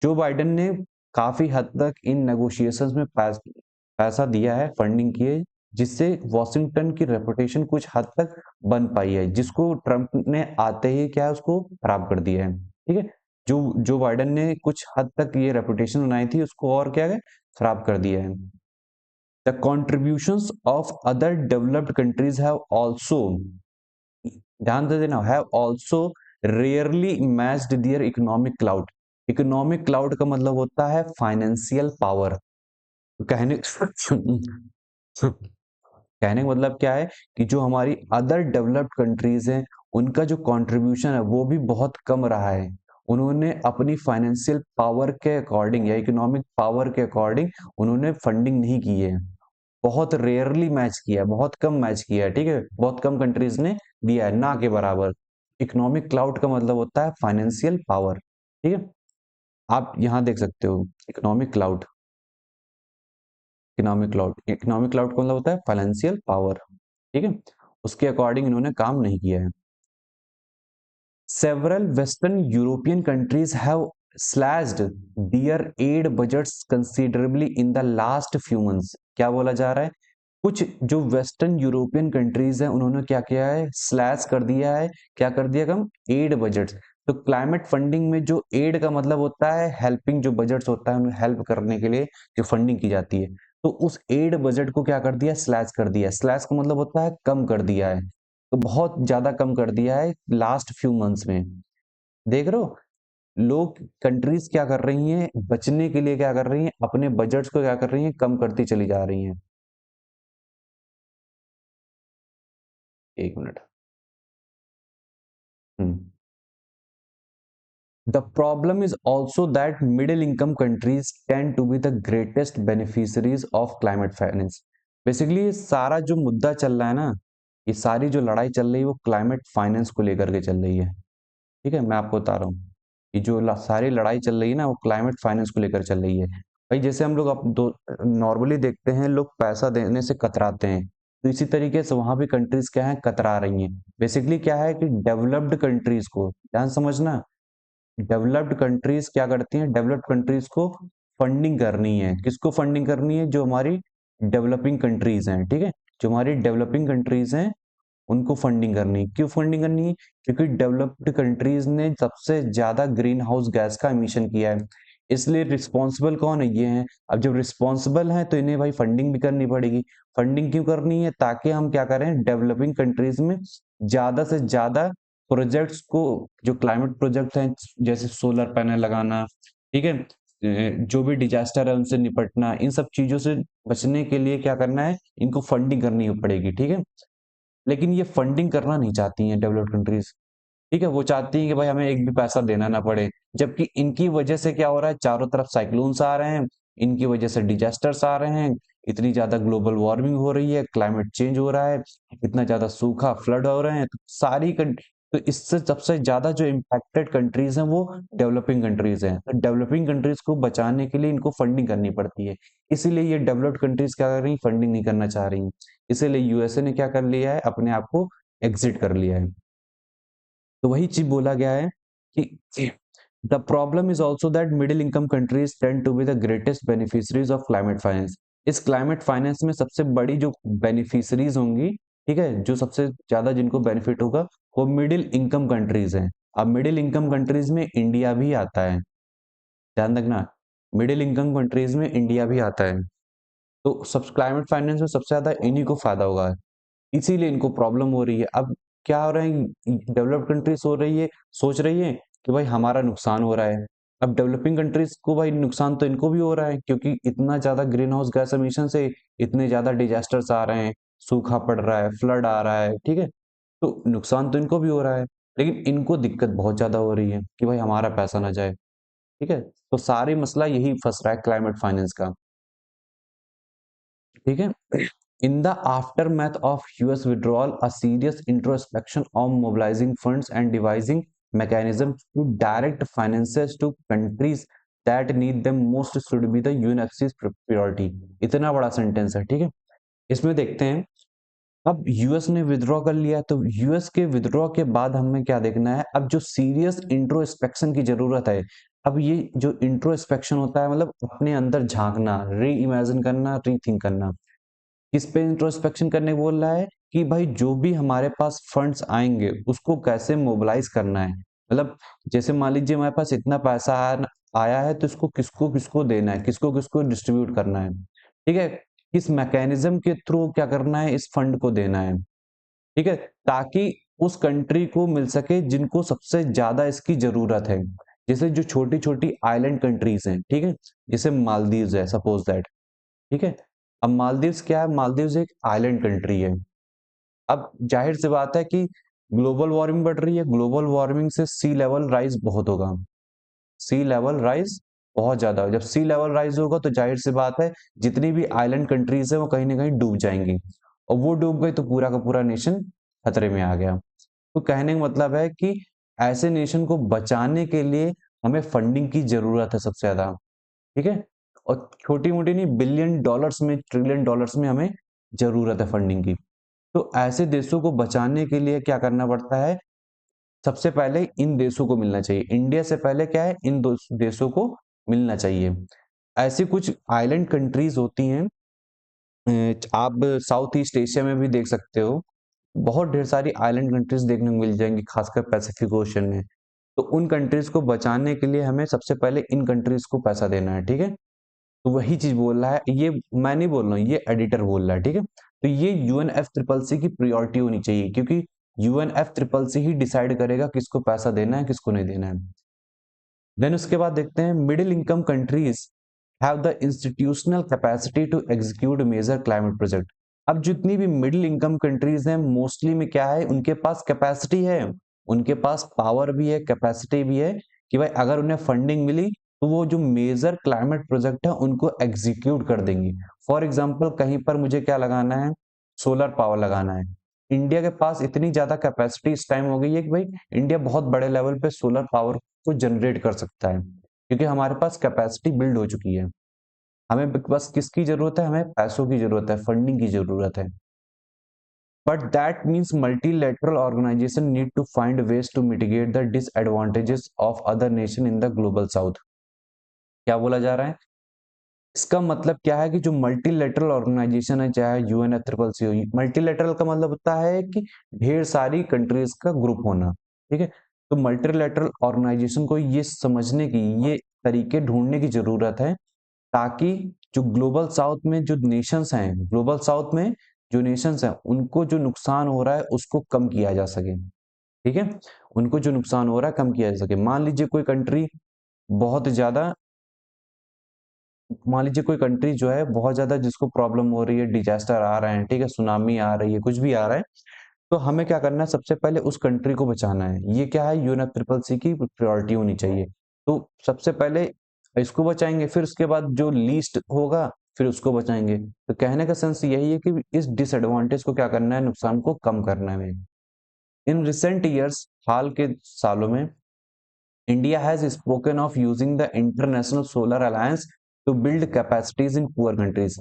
Joe Biden ने काफी हद तक इन नेगोशिएशंस में पैसा दिया है, फंडिंग की है, जिससे वॉशिंगटन की रेपुटेशन कुछ हद तक बन पाई है, जिसको ट्रंप ने आते ही क्या है उसको खराब कर दिया है, ठीक है। जो बाइडेन ने कुछ हद तक ये रेपुटेशन बनाई थी उसको और क्या है, खराब कर दिया है। The contributions of other developed countries have also, ध्यान दे देना, have also rarely matched their economic cloud. Economic cloud का मतलब होता है फाइनेंशियल पावर। कहने कहने का मतलब क्या है कि जो हमारी अदर डेवलप्ड कंट्रीज हैं उनका जो कंट्रीब्यूशन है वो भी बहुत कम रहा है। उन्होंने अपनी फाइनेंशियल पावर के अकॉर्डिंग या इकोनॉमिक पावर के अकॉर्डिंग उन्होंने फंडिंग नहीं की है, बहुत रेयरली मैच किया है, बहुत कम मैच किया है, ठीक है। बहुत कम कंट्रीज ने दिया है, ना के बराबर। इकोनॉमिक क्लाउड का मतलब होता है फाइनेंशियल पावर, ठीक है। आप यहां देख सकते हो economic cloud, economic cloud, economic cloud का मतलब होता है फाइनेंशियल पावर, ठीक है। उसके अकॉर्डिंग इन्होंने काम नहीं किया है। Several western European countries have slashed their aid budgets considerably in the last few months. क्या बोला जा रहा है, कुछ जो वेस्टर्न यूरोपियन कंट्रीज हैं उन्होंने क्या किया है, स्लैश कर दिया है, क्या कर दिया कम, एड बजट्स। तो क्लाइमेट फंडिंग में जो एड का मतलब होता है हेल्पिंग, जो बजट्स होता है उन्हें हेल्प करने के लिए जो फंडिंग की जाती है, तो उस एड बजट को क्या कर दिया, स्लैश कर दिया। स्लैश का मतलब होता है कम कर दिया है, तो बहुत ज्यादा कम कर दिया है लास्ट फ्यू मंथ्स में। देख रहे हो लोग, कंट्रीज क्या कर रही हैं, बचने के लिए क्या कर रही हैं, अपने बजट्स को क्या कर रही हैं, कम करती चली जा रही हैं। एक minute. Hmm. The problem is also that middle income countries tend to be the greatest beneficiaries of climate finance. Basically सारा जो मुद्दा चल रहा है ना, ये सारी जो लड़ाई चल रही है वो क्लाइमेट फाइनेंस को लेकर के चल रही है। ठीक है, मैं आपको बता रहा हूँ ये जो सारी लड़ाई चल रही है ना वो क्लाइमेट फाइनेंस को लेकर चल रही है। भाई जैसे हम लोग अब दो नॉर्मली देखते हैं लोग पैसा देने से कतराते हैं, तो इसी तरीके से वहां भी कंट्रीज क्या है कतरा रही हैं। बेसिकली क्या है कि डेवलप्ड कंट्रीज को ध्यान समझना, डेवलप्ड कंट्रीज क्या करती हैं, डेवलप्ड कंट्रीज को फंडिंग करनी है। किसको फंडिंग करनी है? जो हमारी डेवलपिंग कंट्रीज हैं। ठीक है, जो हमारी डेवलपिंग कंट्रीज हैं उनको फंडिंग करनी है। क्यों फंडिंग करनी है? क्योंकि डेवलप्ड कंट्रीज ने सबसे ज्यादा ग्रीन हाउस गैस का इमिशन किया है, इसलिए रिस्पॉन्सिबल कौन है? ये हैं। अब जब रिस्पॉन्सिबल हैं तो इन्हें भाई फंडिंग भी करनी पड़ेगी। फंडिंग क्यों करनी है? ताकि हम क्या करें, डेवलपिंग कंट्रीज में ज्यादा से ज्यादा प्रोजेक्ट्स को, जो क्लाइमेट प्रोजेक्ट हैं जैसे सोलर पैनल लगाना, ठीक है, जो भी डिजास्टर है उनसे निपटना, इन सब चीजों से बचने के लिए क्या करना है, इनको फंडिंग करनी पड़ेगी। ठीक है, लेकिन ये फंडिंग करना नहीं चाहती हैं डेवलप्ड कंट्रीज। ठीक है, वो चाहती हैं कि भाई हमें एक भी पैसा देना ना पड़े, जबकि इनकी वजह से क्या हो रहा है, चारों तरफ साइक्लोन्स आ रहे हैं, इनकी वजह से डिजास्टर्स आ रहे हैं, इतनी ज्यादा ग्लोबल वार्मिंग हो रही है, क्लाइमेट चेंज हो रहा है, इतना ज्यादा सूखा फ्लड हो रहे हैं, तो तो इससे सबसे ज्यादा जो इम्पैक्टेड कंट्रीज हैं वो डेवलपिंग कंट्रीज हैं। तो डेवलपिंग कंट्रीज को बचाने के लिए इनको फंडिंग करनी पड़ती है, इसीलिए ये डेवलप्ड कंट्रीज क्या कर रही, फंडिंग नहीं करना चाह रही। इसीलिए यूएसए ने क्या कर लिया है, अपने आप को एग्जिट कर लिया है। तो वही चीज बोला गया है कि the problem is also that middle income countries tend to be the greatest beneficiaries of climate finance. इस क्लाइमेट फाइनेंस में सबसे बड़ी जो बेनिफिशरीज होंगी, ठीक है, जो सबसे ज्यादा जिनको बेनिफिट होगा वो मिडिल इनकम कंट्रीज हैं। अब मिडिल इनकम कंट्रीज में इंडिया भी आता है, ध्यान रखना, मिडिल इनकम कंट्रीज में इंडिया भी आता है। तो सब क्लाइमेट फाइनेंस में सबसे ज्यादा इन्हीं को फायदा होगा, इसीलिए इनको प्रॉब्लम हो रही है। अब क्या हो रहा है, डेवलप्ड कंट्रीज हो रही है, सोच रही है कि भाई हमारा नुकसान हो रहा है। अब डेवलपिंग कंट्रीज को भाई नुकसान तो इनको भी हो रहा है, क्योंकि इतना ज्यादा ग्रीन हाउस गैस एमिशन से इतने ज्यादा डिजास्टर्स आ रहे हैं, सूखा पड़ रहा है, फ्लड आ रहा है, ठीक है, तो नुकसान तो इनको भी हो रहा है, लेकिन इनको दिक्कत बहुत ज्यादा हो रही है कि भाई हमारा पैसा ना जाए। ठीक है, तो सारी मसला यही फंस रहा है क्लाइमेट फाइनेंस का। ठीक है, in the aftermath of US withdrawal a serious introspection on mobilising funds and devising mechanism to direct finances to countries that need them most should be the UNFC's priority। इतना बड़ा sentence है। ठीक है, इसमें देखते हैं, अब यूएस ने विद्रॉ कर लिया, तो यूएस के विद्रॉ के बाद हमें क्या देखना है, अब जो सीरियस इंट्रोस्पेक्शन की जरूरत है। अब ये जो इंट्रोस्पेक्शन होता है मतलब अपने अंदर झांकना, री इमेजिन करना, रीथिंक करना। किस पे इंट्रोस्पेक्शन करने बोल रहा है कि भाई जो भी हमारे पास फंड्स आएंगे उसको कैसे मोबिलाइज करना है। मतलब जैसे मान लीजिए हमारे पास इतना पैसा आया है, तो इसको किसको किसको देना है, किसको किसको डिस्ट्रीब्यूट करना है। ठीक है, किस मैकेनिज्म के थ्रू क्या करना है, इस फंड को देना है। ठीक है, ताकि उस कंट्री को मिल सके जिनको सबसे ज्यादा इसकी जरूरत है। जैसे जो छोटी छोटी आइलैंड कंट्रीज हैं, ठीक है, जैसे मालदीव्स है सपोज दैट। ठीक है, अब मालदीव्स क्या है, मालदीव्स एक आइलैंड कंट्री है। अब जाहिर सी बात है कि ग्लोबल वार्मिंग बढ़ रही है, ग्लोबल वार्मिंग से सी लेवल राइज बहुत होगा, सी लेवल राइज बहुत ज्यादा। जब सी लेवल राइज होगा तो जाहिर सी बात है जितनी भी आइलैंड कंट्रीज है वो कहीं ना कहीं डूब जाएंगी, और वो डूब गई तो पूरा का पूरा नेशन खतरे में आ गया। तो कहने का मतलब है कि ऐसे नेशन को बचाने के लिए हमें फंडिंग की जरूरत है सबसे ज्यादा। ठीक है, और छोटी मोटी नहीं, बिलियन डॉलर्स में, ट्रिलियन डॉलर्स में हमें जरूरत है फंडिंग की। तो ऐसे देशों को बचाने के लिए क्या करना पड़ता है, सबसे पहले इन देशों को मिलना चाहिए, इंडिया से पहले क्या है, इन देशों को मिलना चाहिए। ऐसी कुछ आइलैंड कंट्रीज होती हैं, आप साउथ ईस्ट एशिया में भी देख सकते हो, बहुत ढेर सारी आइलैंड कंट्रीज देखने को मिल जाएंगी, खासकर पैसिफिक ओशन में। तो उन कंट्रीज को बचाने के लिए हमें सबसे पहले इन कंट्रीज को पैसा देना है। ठीक है, तो वही चीज बोल रहा है, ये मैं नहीं बोल रहा हूँ, ये एडिटर बोल रहा है। ठीक है, तो ये यूएनएफ ट्रिपल सी की प्रायोरिटी होनी चाहिए, क्योंकि यूएनएफ ट्रिपल सी ही डिसाइड करेगा किसको पैसा देना है किसको नहीं देना है। देन उसके बाद देखते हैं, middle income countries have the institutional capacity to execute major climate project. अब जितनी भी मिडिल इनकम कंट्रीज हैं मोस्टली में क्या है, उनके पास कैपेसिटी है, उनके पास पावर भी है, कैपेसिटी भी है, कि भाई अगर उन्हें फंडिंग मिली तो वो जो मेजर क्लाइमेट प्रोजेक्ट है उनको एग्जीक्यूट कर देंगे। फॉर एग्जाम्पल कहीं पर मुझे क्या लगाना है, सोलर पावर लगाना है, इंडिया के पास इतनी ज्यादा कैपेसिटी इस टाइम हो गई है कि भाई इंडिया बहुत बड़े लेवल पे सोलर पावर को जनरेट कर सकता है, क्योंकि हमारे पास कैपेसिटी बिल्ड हो चुकी है। हमें बस किसकी जरूरत है, हमें पैसों की जरूरत है, फंडिंग की जरूरत है। But that means multilateral organisation need to find ways to mitigate the disadvantages of other nation in the global south. क्या बोला जा रहा है, इसका मतलब क्या है कि जो मल्टीलेटरल ऑर्गेनाइजेशन है, चाहे यूएन या ट्रिपल सी हो, मल्टीलेटरल का मतलब होता है कि ढेर सारी कंट्रीज का ग्रुप होना, ठीक है। तो मल्टीलेटरल ऑर्गेनाइजेशन को ये समझने की, ये तरीके ढूंढने की जरूरत है, ताकि जो ग्लोबल साउथ में जो नेशंस हैं, ग्लोबल साउथ में जो नेशंस हैं, उनको जो नुकसान हो रहा है उसको कम किया जा सके, ठीक है। उनको जो नुकसान हो रहा है कम किया जा सके। मान लीजिए कोई कंट्री बहुत ज्यादा, मान लीजिए कोई कंट्री जो है बहुत ज्यादा जिसको प्रॉब्लम हो रही है, डिजास्टर आ रहे हैं, ठीक है, सुनामी आ रही है, कुछ भी आ रहा है, तो हमें क्या करना है, सबसे पहले उस कंट्री को बचाना है। ये क्या है, यूएन ट्रिपल सी की प्रायोरिटी होनी चाहिए। तो सबसे पहले इसको बचाएंगे, फिर उसके बाद जो लीस्ट होगा फिर उसको बचाएंगे। तो कहने का सेंस यही है कि इस डिसएडवांटेज को क्या करना है, नुकसान को कम करना है। इन रिसेंट ईयर्स, हाल के सालों में, India has spoken of using the International Solar Alliance to build capacities in poor countries.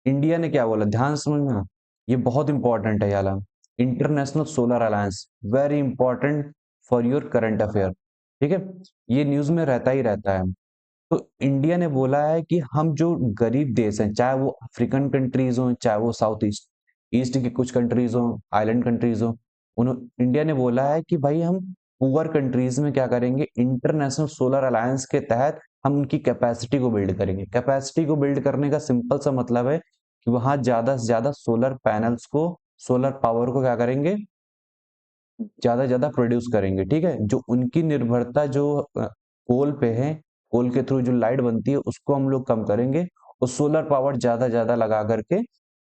India ने क्या बोला, ध्यान से समझना, ये बहुत इंपॉर्टेंट है याला। International solar alliance, very important for your current affair, ठीक है, ये न्यूज में रहता ही रहता है। तो इंडिया ने बोला है कि हम जो गरीब देश हैं, चाहे वो अफ्रीकन कंट्रीज हो, चाहे वो साउथ ईस्ट ईस्ट की कुछ कंट्रीज हो, आइलैंड कंट्रीज हो, इंडिया ने बोला है कि भाई हम पुअर कंट्रीज में क्या करेंगे, इंटरनेशनल सोलर अलायंस के तहत हम उनकी कैपेसिटी को बिल्ड करेंगे। कैपेसिटी को बिल्ड करने का सिंपल सा मतलब है कि वहां ज्यादा से ज्यादा सोलर पैनल्स को, सोलर पावर को क्या करेंगे, ज्यादा से ज्यादा प्रोड्यूस करेंगे, ठीक है। जो उनकी निर्भरता जो कोल पे है, कोल के थ्रू जो लाइट बनती है उसको हम लोग कम करेंगे, और सोलर पावर ज्यादा ज्यादा लगा करके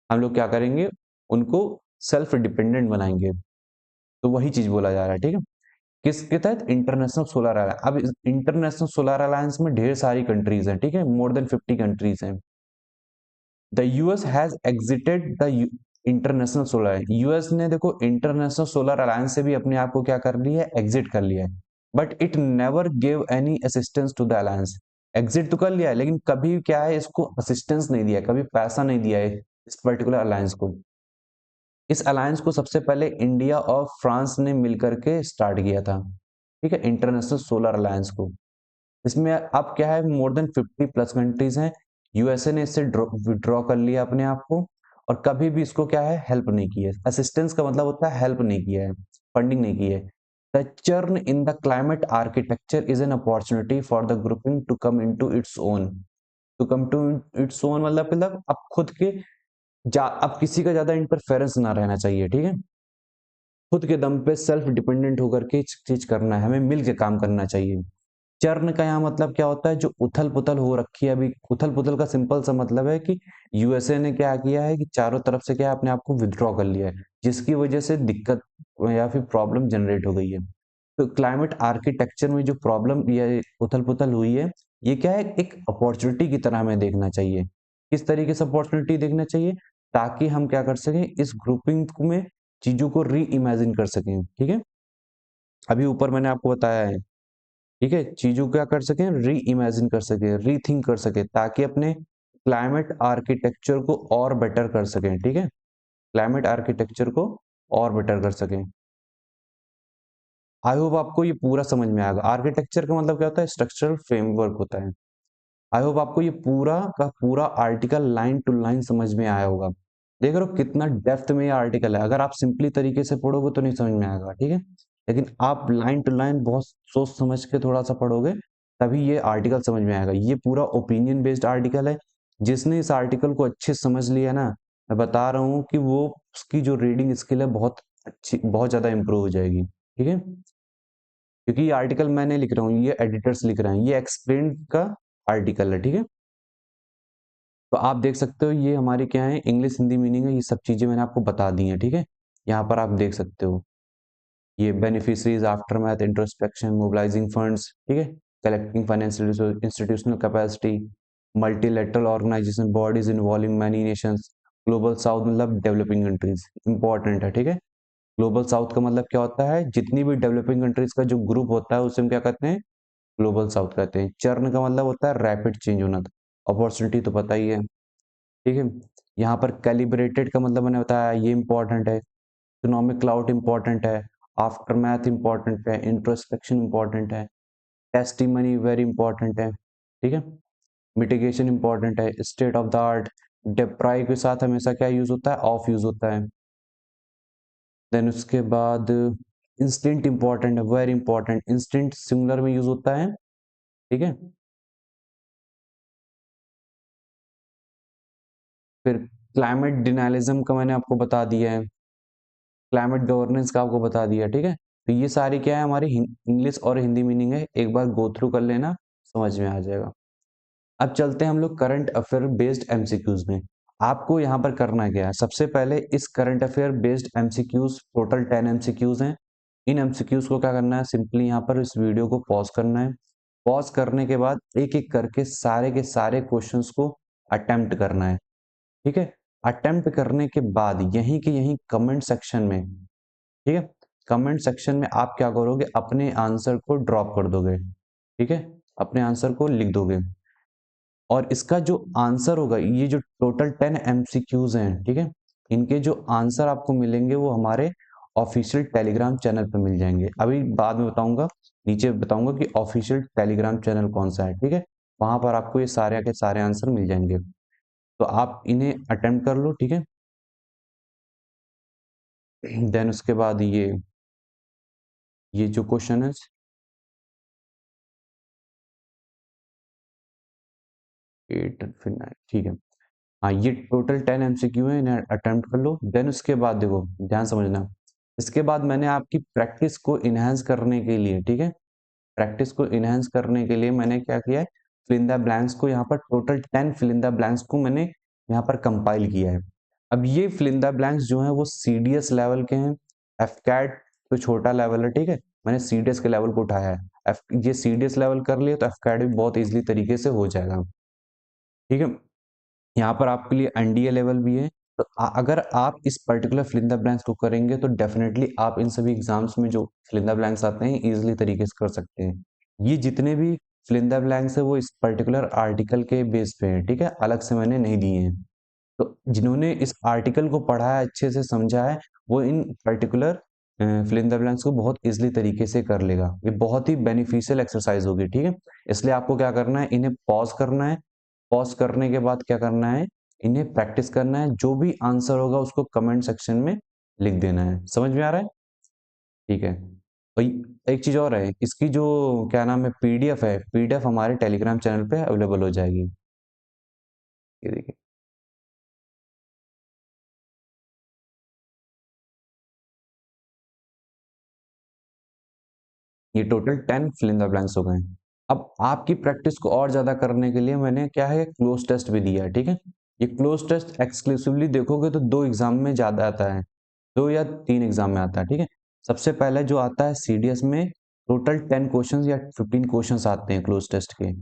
हम लोग क्या करेंगे, उनको सेल्फ डिपेंडेंट बनाएंगे। तो वही चीज बोला जा रहा है, ठीक है। किसके तहत, इंटरनेशनल सोलर अलायंस। अब इंटरनेशनल सोलर अलायंस में ढेर सारी कंट्रीज हैं, ठीक है, मोर देन 50 कंट्रीज हैं। The US has exerted the international solar, US ने देखो इंटरनेशनल सोलर अलायंस से भी अपने आप को क्या कर लिया है, एग्जिट कर लिया है। But it never give any assistance to the alliance. Exit तो कर लिया है, लेकिन कभी क्या है, इसको असिस्टेंस नहीं दिया, कभी पैसा नहीं दिया है इस पर्टिकुलर अलायंस को। इस अलायंस को सबसे पहले इंडिया और फ्रांस ने मिलकर के स्टार्ट किया था, ठीक है, इंटरनेशनल सोलर अलायंस को। इसमें अब क्या है, मोर देन 50 प्लस कंट्रीज हैं। यूएसए ने इससे विड्रॉ कर लिया अपने आप को, और कभी भी इसको क्या है, हेल्प नहीं की है। असिस्टेंस का मतलब होता है हेल्प नहीं किया है, फंडिंग नहीं की है। The churn in the climate architecture is an opportunity for the grouping to come into its own. To come to its own मतलब अब खुद के अब किसी का ज्यादा इंटरफेरेंस ना रहना चाहिए, ठीक है। खुद के दम पे सेल्फ डिपेंडेंट होकर के चीज करना है, हमें मिल के काम करना चाहिए। चर्न का यहाँ मतलब क्या होता है, जो उथल पुथल हो रखी है अभी। उथल पुथल का सिंपल सा मतलब है कि यूएसए ने क्या किया है कि चारों तरफ से क्या अपने आप को विथड्रॉ कर लिया है, जिसकी वजह से दिक्कत या फिर प्रॉब्लम जनरेट हो गई है। तो क्लाइमेट आर्किटेक्चर में जो प्रॉब्लम या उथल पुथल हुई है, ये क्या है, एक अपॉर्चुनिटी की तरह हमें देखना चाहिए। किस तरीके से अपॉर्चुनिटी देखना चाहिए, ताकि हम क्या कर सकें, इस ग्रुपिंग में चीजों को री इमेजिन कर सकें, ठीक है। अभी ऊपर मैंने आपको बताया है, ठीक है, चीजों को क्या कर सकें, री इमेजिन कर सके, रीथिंक कर सके, ताकि अपने क्लाइमेट आर्किटेक्चर को और बेटर कर सकें, ठीक है, क्लाइमेट आर्किटेक्चर को और बेटर कर सकें। आई होप आपको ये पूरा समझ में आएगा। आर्किटेक्चर का मतलब क्या होता है, स्ट्रक्चरल फ्रेमवर्क होता है। आई होप आपको ये पूरा का पूरा आर्टिकल लाइन टू लाइन समझ में आया होगा। देख रहे हो कितना डेप्थ में ये आर्टिकल है। अगर आप सिंपली तरीके से पढ़ोगे तो नहीं समझ में आएगा, ठीक है, लेकिन आप लाइन टू लाइन बहुत सोच समझ के थोड़ा सा पढ़ोगे, तभी ये आर्टिकल समझ में आएगा। ये पूरा ओपिनियन बेस्ड आर्टिकल है। जिसने इस आर्टिकल को अच्छे से समझ लिया ना, मैं बता रहा हूँ कि वो, उसकी जो रीडिंग स्किल है बहुत अच्छी, बहुत ज्यादा इंप्रूव हो जाएगी, ठीक है। क्योंकि ये आर्टिकल मैं नहीं लिख रहा हूँ, ये एडिटर्स लिख रहे हैं, ये एक्सप्लेन का आर्टिकल है, ठीक है। तो आप देख सकते हो ये हमारी क्या है, इंग्लिश हिंदी मीनिंग है, ये सब चीजें मैंने आपको बता दी हैं, ठीक है। यहाँ पर आप देख सकते हो ये beneficiaries, aftermath, introspection, mobilising funds, ठीक है, collecting financial institutional capacity, multilateral organisation bodies involving many nations, global south मतलब डेवलपिंग कंट्रीज, इंपॉर्टेंट है, ठीक है। ग्लोबल साउथ का मतलब क्या होता है, जितनी भी डेवलपिंग कंट्रीज का जो ग्रुप होता है उसे हम क्या कहते हैं, ग्लोबल साउथ कहते हैं। चर्न का मतलब होता है रैपिड चेंज होना, अपॉर्चुनिटी तो पता ही है, ठीक है। यहाँ पर कैलिब्रेटेड का मतलब मैंने बताया, ये इंपॉर्टेंट है। इकोनॉमिक क्लाउड इंपॉर्टेंट है, आफ्टर मैथ इंपॉर्टेंट है, इंट्रोस्पेक्शन इंपॉर्टेंट है, टेस्टिमनी वेरी इंपॉर्टेंट है, ठीक है। मिटिगेशन इंपॉर्टेंट है, state of the art. Deprive के साथ हमेशा क्या यूज होता है, ऑफ यूज होता है। देन उसके बाद इंस्टेंट इंपॉर्टेंट है, वेरी इंपॉर्टेंट, इंस्टेंट सिंगुलर में यूज होता है, ठीक है। फिर क्लाइमेट डिनालिज्म का मैंने आपको बता दिया है, क्लाइमेट गवर्नेंस का आपको बता दिया, ठीक है। तो ये सारी क्या है, हमारी इंग्लिश और हिंदी मीनिंग है, एक बार गो थ्रू कर लेना, समझ में आ जाएगा। अब चलते हैं हम लोग करंट अफेयर बेस्ड एमसीक्यूज में। आपको यहाँ पर करना क्या है, सबसे पहले इस current affair based MCQs total 10 MCQs हैं। इन एमसीक्यूज को क्या करना है, सिंपली यहाँ पर इस वीडियो को पॉज करना है। पॉज करने के बाद एक एक करके सारे के सारे क्वेश्चंस को अटेम्प्ट करना है, ठीक है। अटेम्प्ट करने के बाद यहीं के यहीं कमेंट सेक्शन में, ठीक है, कमेंट सेक्शन में आप क्या करोगे, अपने आंसर को ड्रॉप कर दोगे, ठीक है, अपने आंसर को लिख दोगे। और इसका जो आंसर होगा, ये जो टोटल 10 एमसीक्यूज हैं, ठीक है, इनके जो आंसर आपको मिलेंगे वो हमारे ऑफिशियल टेलीग्राम चैनल पे मिल जाएंगे। अभी बाद में बताऊंगा, नीचे बताऊंगा कि ऑफिशियल टेलीग्राम चैनल कौन सा है, ठीक है। वहां पर आपको ये सारे के सारे आंसर मिल जाएंगे, तो आप इन्हें अटेम्प्ट कर लो, ठीक है। देन उसके बाद ये जो क्वेश्चन है, 8 फिर 9, ठीक है। हाँ, ये टोटल 10 एमसीक्यू है, इन्हें अटेम्प्ट कर लो। देन उसके बाद देखो, ध्यान समझना, इसके बाद मैंने आपकी प्रैक्टिस को इनहेंस करने के लिए, ठीक है, प्रैक्टिस को इनहेंस करने के लिए मैंने क्या किया है, फिल इन द ब्लैंक्स को यहाँ पर total 10 fill in the blanks को मैंने यहाँ पर कंपाइल किया है। अब ये फिल इन द ब्लैंक्स जो है वो सीडीएस लेवल के हैं, एफकैट तो छोटा लेवल है, ठीक है, मैंने सीडीएस के लेवल को उठाया है। ये सीडीएस लेवल कर लिया तो एफकैट भी बहुत इजीली तरीके से हो जाएगा, ठीक है। यहाँ पर आपके लिए एनडीए लेवल भी है। तो अगर आप इस particular fill in the blanks को करेंगे तो डेफिनेटली आप इन सभी एग्जाम्स में जो फिल इन द ब्लैंक्स आते हैं इजीली तरीके से कर सकते हैं। ये जितने भी फिल इन द ब्लैंक्स है वो इस पर्टिकुलर आर्टिकल के बेस पे है, ठीक है, अलग से मैंने नहीं दिए हैं। तो जिन्होंने इस आर्टिकल को पढ़ा है, अच्छे से समझा है, वो इन particular fill in the blanks को बहुत इजीली तरीके से कर लेगा। ये बहुत ही बेनिफिशियल एक्सरसाइज होगी, ठीक है। इसलिए आपको क्या करना है, इन्हें पॉज करना है। पॉज करने के बाद क्या करना है, इन्हें प्रैक्टिस करना है, जो भी आंसर होगा उसको कमेंट सेक्शन में लिख देना है। समझ में आ रहा है, ठीक है। भाई एक चीज और है, इसकी जो क्या नाम है, पीडीएफ है, पीडीएफ हमारे टेलीग्राम चैनल पे अवेलेबल हो जाएगी, ये देखिए। ये total 10 fill in the blanks हो गए। अब आपकी प्रैक्टिस को और ज्यादा करने के लिए मैंने क्या है, क्लोज टेस्ट भी दिया है, ठीक है। ये क्लोज टेस्ट एक्सक्लूसिवली देखोगे तो 2 एग्जाम में ज्यादा आता है, 2 या 3 एग्जाम में आता है, ठीक है। सबसे पहले जो आता है सीडीएस में टोटल 10 क्वेश्चंस या 15 क्वेश्चंस आते हैं क्लोज टेस्ट के।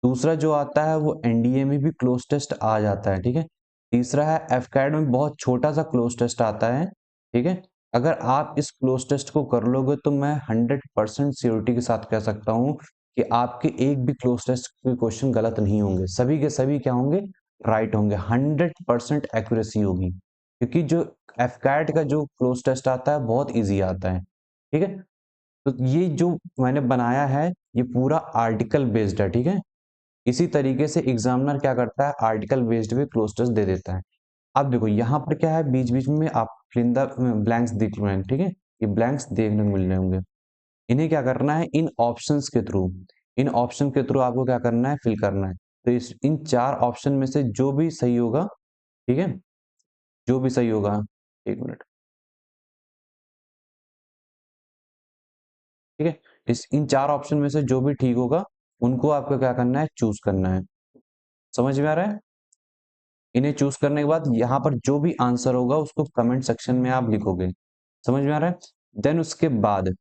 दूसरा जो आता है वो एनडीए में भी क्लोज टेस्ट आ जाता है, ठीक है। तीसरा है एफकैड में बहुत छोटा सा क्लोज टेस्ट आता है, ठीक है। अगर आप इस क्लोज टेस्ट को कर लोगे तो मैं 100% श्योरिटी के साथ कह सकता हूँ कि आपके एक भी क्लोज टेस्ट के क्वेश्चन गलत नहीं होंगे, सभी के सभी क्या होंगे, राइट होंगे, 100% एक्यूरेसी होगी, क्योंकि जो एफकैट का जो क्लोज टेस्ट आता है बहुत इजी आता है, ठीक है। तो ये जो मैंने बनाया है ये पूरा आर्टिकल बेस्ड है, ठीक है। इसी तरीके से एग्जामिनर क्या करता है, आर्टिकल बेस्ड भी क्लोज टेस्ट दे देता है। अब देखो यहाँ पर क्या है, बीच बीच में आप फिल द ब्लैंक्स दिख रहे हैं, ठीक है, ये ब्लैंक्स देखने को मिल रहे होंगे। इन्हें क्या करना है, इन ऑप्शंस के थ्रू, इन ऑप्शन के थ्रू आपको क्या करना है, फिल करना है। तो इस इन 4 ऑप्शन में से जो भी सही होगा, ठीक है, जो भी सही होगा, एक मिनट, ठीक है, इस इन 4 ऑप्शन में से जो भी ठीक होगा उनको आपको क्या करना है, चूज करना है। समझ में आ रहा है। इन्हें चूज करने के बाद यहाँ पर जो भी आंसर होगा उसको कमेंट सेक्शन में आप लिखोगे। समझ में आ रहा है। देन उसके बाद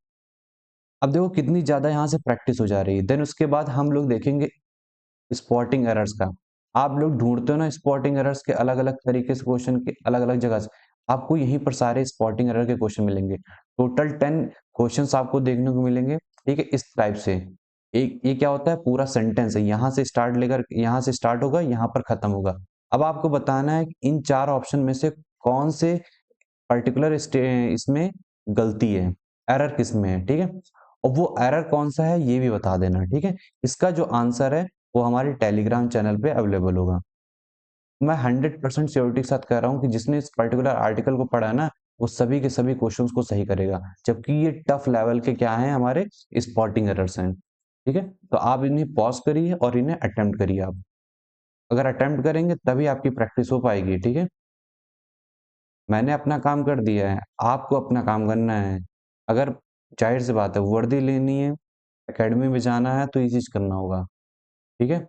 अब देखो कितनी ज्यादा यहाँ से प्रैक्टिस हो जा रही है। देन उसके बाद हम लोग देखेंगे स्पॉटिंग एरर्स का। आप लोग ढूंढते हो ना स्पॉटिंग एरर्स के अलग अलग तरीके से, क्वेश्चन के अलग अलग जगह से। आपको यहीं पर सारे स्पॉटिंग एरर के क्वेश्चन मिलेंगे। टोटल 10 क्वेश्चंस आपको देखने को मिलेंगे, ठीक है, इस टाइप से। एक ये क्या होता है, पूरा सेंटेंस है, यहाँ से स्टार्ट लेकर यहाँ से स्टार्ट होगा, यहाँ पर खत्म होगा। अब आपको बताना है कि इन 4 ऑप्शन में से कौन से पर्टिकुलर इसमें गलती है, एरर किस में है, ठीक है। और वो एरर कौन सा है ये भी बता देना, ठीक है। इसका जो आंसर है वो हमारे टेलीग्राम चैनल पे अवेलेबल होगा। मैं 100% श्योरिटी के साथ कह रहा हूँ कि जिसने इस पर्टिकुलर आर्टिकल को पढ़ा ना, वो सभी के सभी क्वेश्चंस को सही करेगा, जबकि ये टफ लेवल के क्या हैं, हमारे स्पॉटिंग एरर्स हैं, ठीक है। तो आप इन्हें पॉज करिए और इन्हें अटेम्प्ट करिए। आप अगर अटेम्प्ट करेंगे तभी आपकी प्रैक्टिस हो पाएगी, ठीक है। मैंने अपना काम कर दिया है, आपको अपना काम करना है। अगर जाहिर सी बात है वर्दी लेनी है, एकेडमी में जाना है, तो ये चीज़ करना होगा, ठीक है।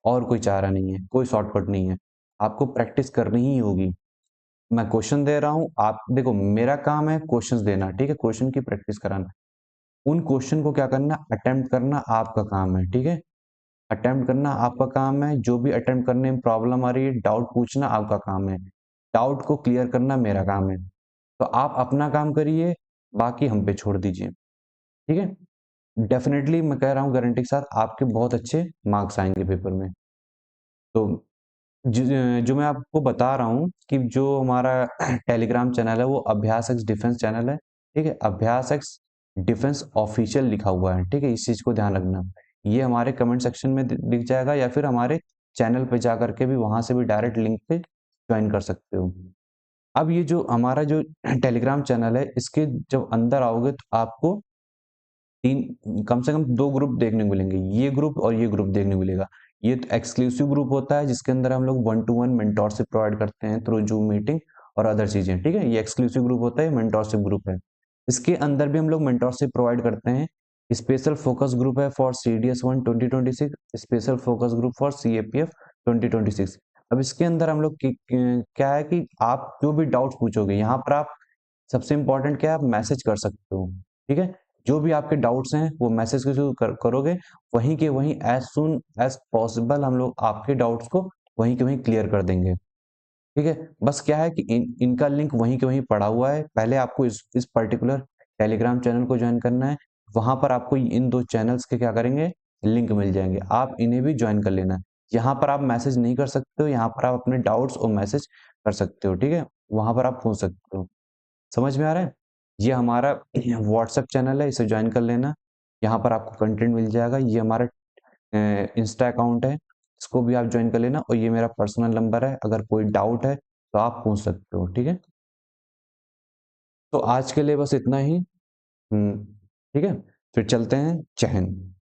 और कोई चारा नहीं है, कोई शॉर्टकट नहीं है, आपको प्रैक्टिस करनी ही होगी। मैं क्वेश्चन दे रहा हूँ, आप देखो, मेरा काम है क्वेश्चंस देना, ठीक है, क्वेश्चन की प्रैक्टिस कराना। उन क्वेश्चन को क्या करना, अटेम्प्ट करना आपका काम है, ठीक है। अटेम्प्ट करना आपका काम है, जो भी अटेम्प्ट करने में प्रॉब्लम आ रही है, डाउट पूछना आपका काम है, डाउट को क्लियर करना मेरा काम है। तो आप अपना काम करिए, बाकी हम पे छोड़ दीजिए, ठीक है। डेफिनेटली मैं कह रहा हूँ गारंटी के साथ आपके बहुत अच्छे मार्क्स आएंगे पेपर में। तो जो मैं आपको बता रहा हूँ कि जो हमारा टेलीग्राम चैनल है वो अभ्यास एक्स डिफेंस चैनल है, ठीक है। अभ्यास एक्स डिफेंस ऑफिशियल लिखा हुआ है, ठीक है, इस चीज को ध्यान रखना। ये हमारे कमेंट सेक्शन में दिख जाएगा, या फिर हमारे चैनल पे जा करके भी, वहां से भी डायरेक्ट लिंक पे ज्वाइन कर सकते हो। अब ये जो हमारा जो टेलीग्राम चैनल है, इसके जब अंदर आओगे तो आपको तीन, कम से कम 2 ग्रुप देखने को मिलेंगे, ये ग्रुप और ये ग्रुप देखने को मिलेगा। ये तो एक्सक्लूसिव ग्रुप होता है, जिसके अंदर हम लोग 1 टू 1 मेंटोरशिप प्रोवाइड करते हैं थ्रू जूम मीटिंग और अदर चीजें, ठीक है। ये एक्सक्लूसिव ग्रुप होता है, मेंटोरशिप ग्रुप है। इसके अंदर भी हम लोग मेंटोरशिप प्रोवाइड करते हैं। स्पेशल फोकस ग्रुप है for CDS1 2026, special focus group for CAPF 2026। अब इसके अंदर हम लोग क्या है कि आप जो भी डाउट्स पूछोगे, यहाँ पर आप सबसे इंपॉर्टेंट क्या है, आप मैसेज कर सकते हो, ठीक है। जो भी आपके डाउट्स हैं वो मैसेज के थ्रू करोगे, वहीं के वहीं एज सुन एज पॉसिबल हम लोग आपके डाउट्स को वहीं के वहीं क्लियर कर देंगे, ठीक है। बस क्या है कि इनका लिंक वहीं के वहीं पड़ा हुआ है। पहले आपको इस पर्टिकुलर टेलीग्राम चैनल को ज्वाइन करना है, वहां पर आपको इन 2 चैनल्स के क्या करेंगे, लिंक मिल जाएंगे, आप इन्हें भी ज्वाइन कर लेना। यहाँ पर आप मैसेज नहीं कर सकते हो, यहाँ पर आप अपने डाउट्स और मैसेज कर सकते हो, ठीक है। वहां पर आप पूछ सकते हो। समझ में आ रहा है? ये हमारा व्हाट्सएप चैनल है, इसे ज्वाइन कर लेना। यहाँ पर आपको कंटेंट मिल जाएगा। ये हमारा इंस्टा अकाउंट है, इसको भी आप ज्वाइन कर लेना। और ये मेरा पर्सनल नंबर है, अगर कोई डाउट है तो आप पूछ सकते हो, ठीक है। तो आज के लिए बस इतना ही। ठीक है, फिर चलते हैं। जय हिंद।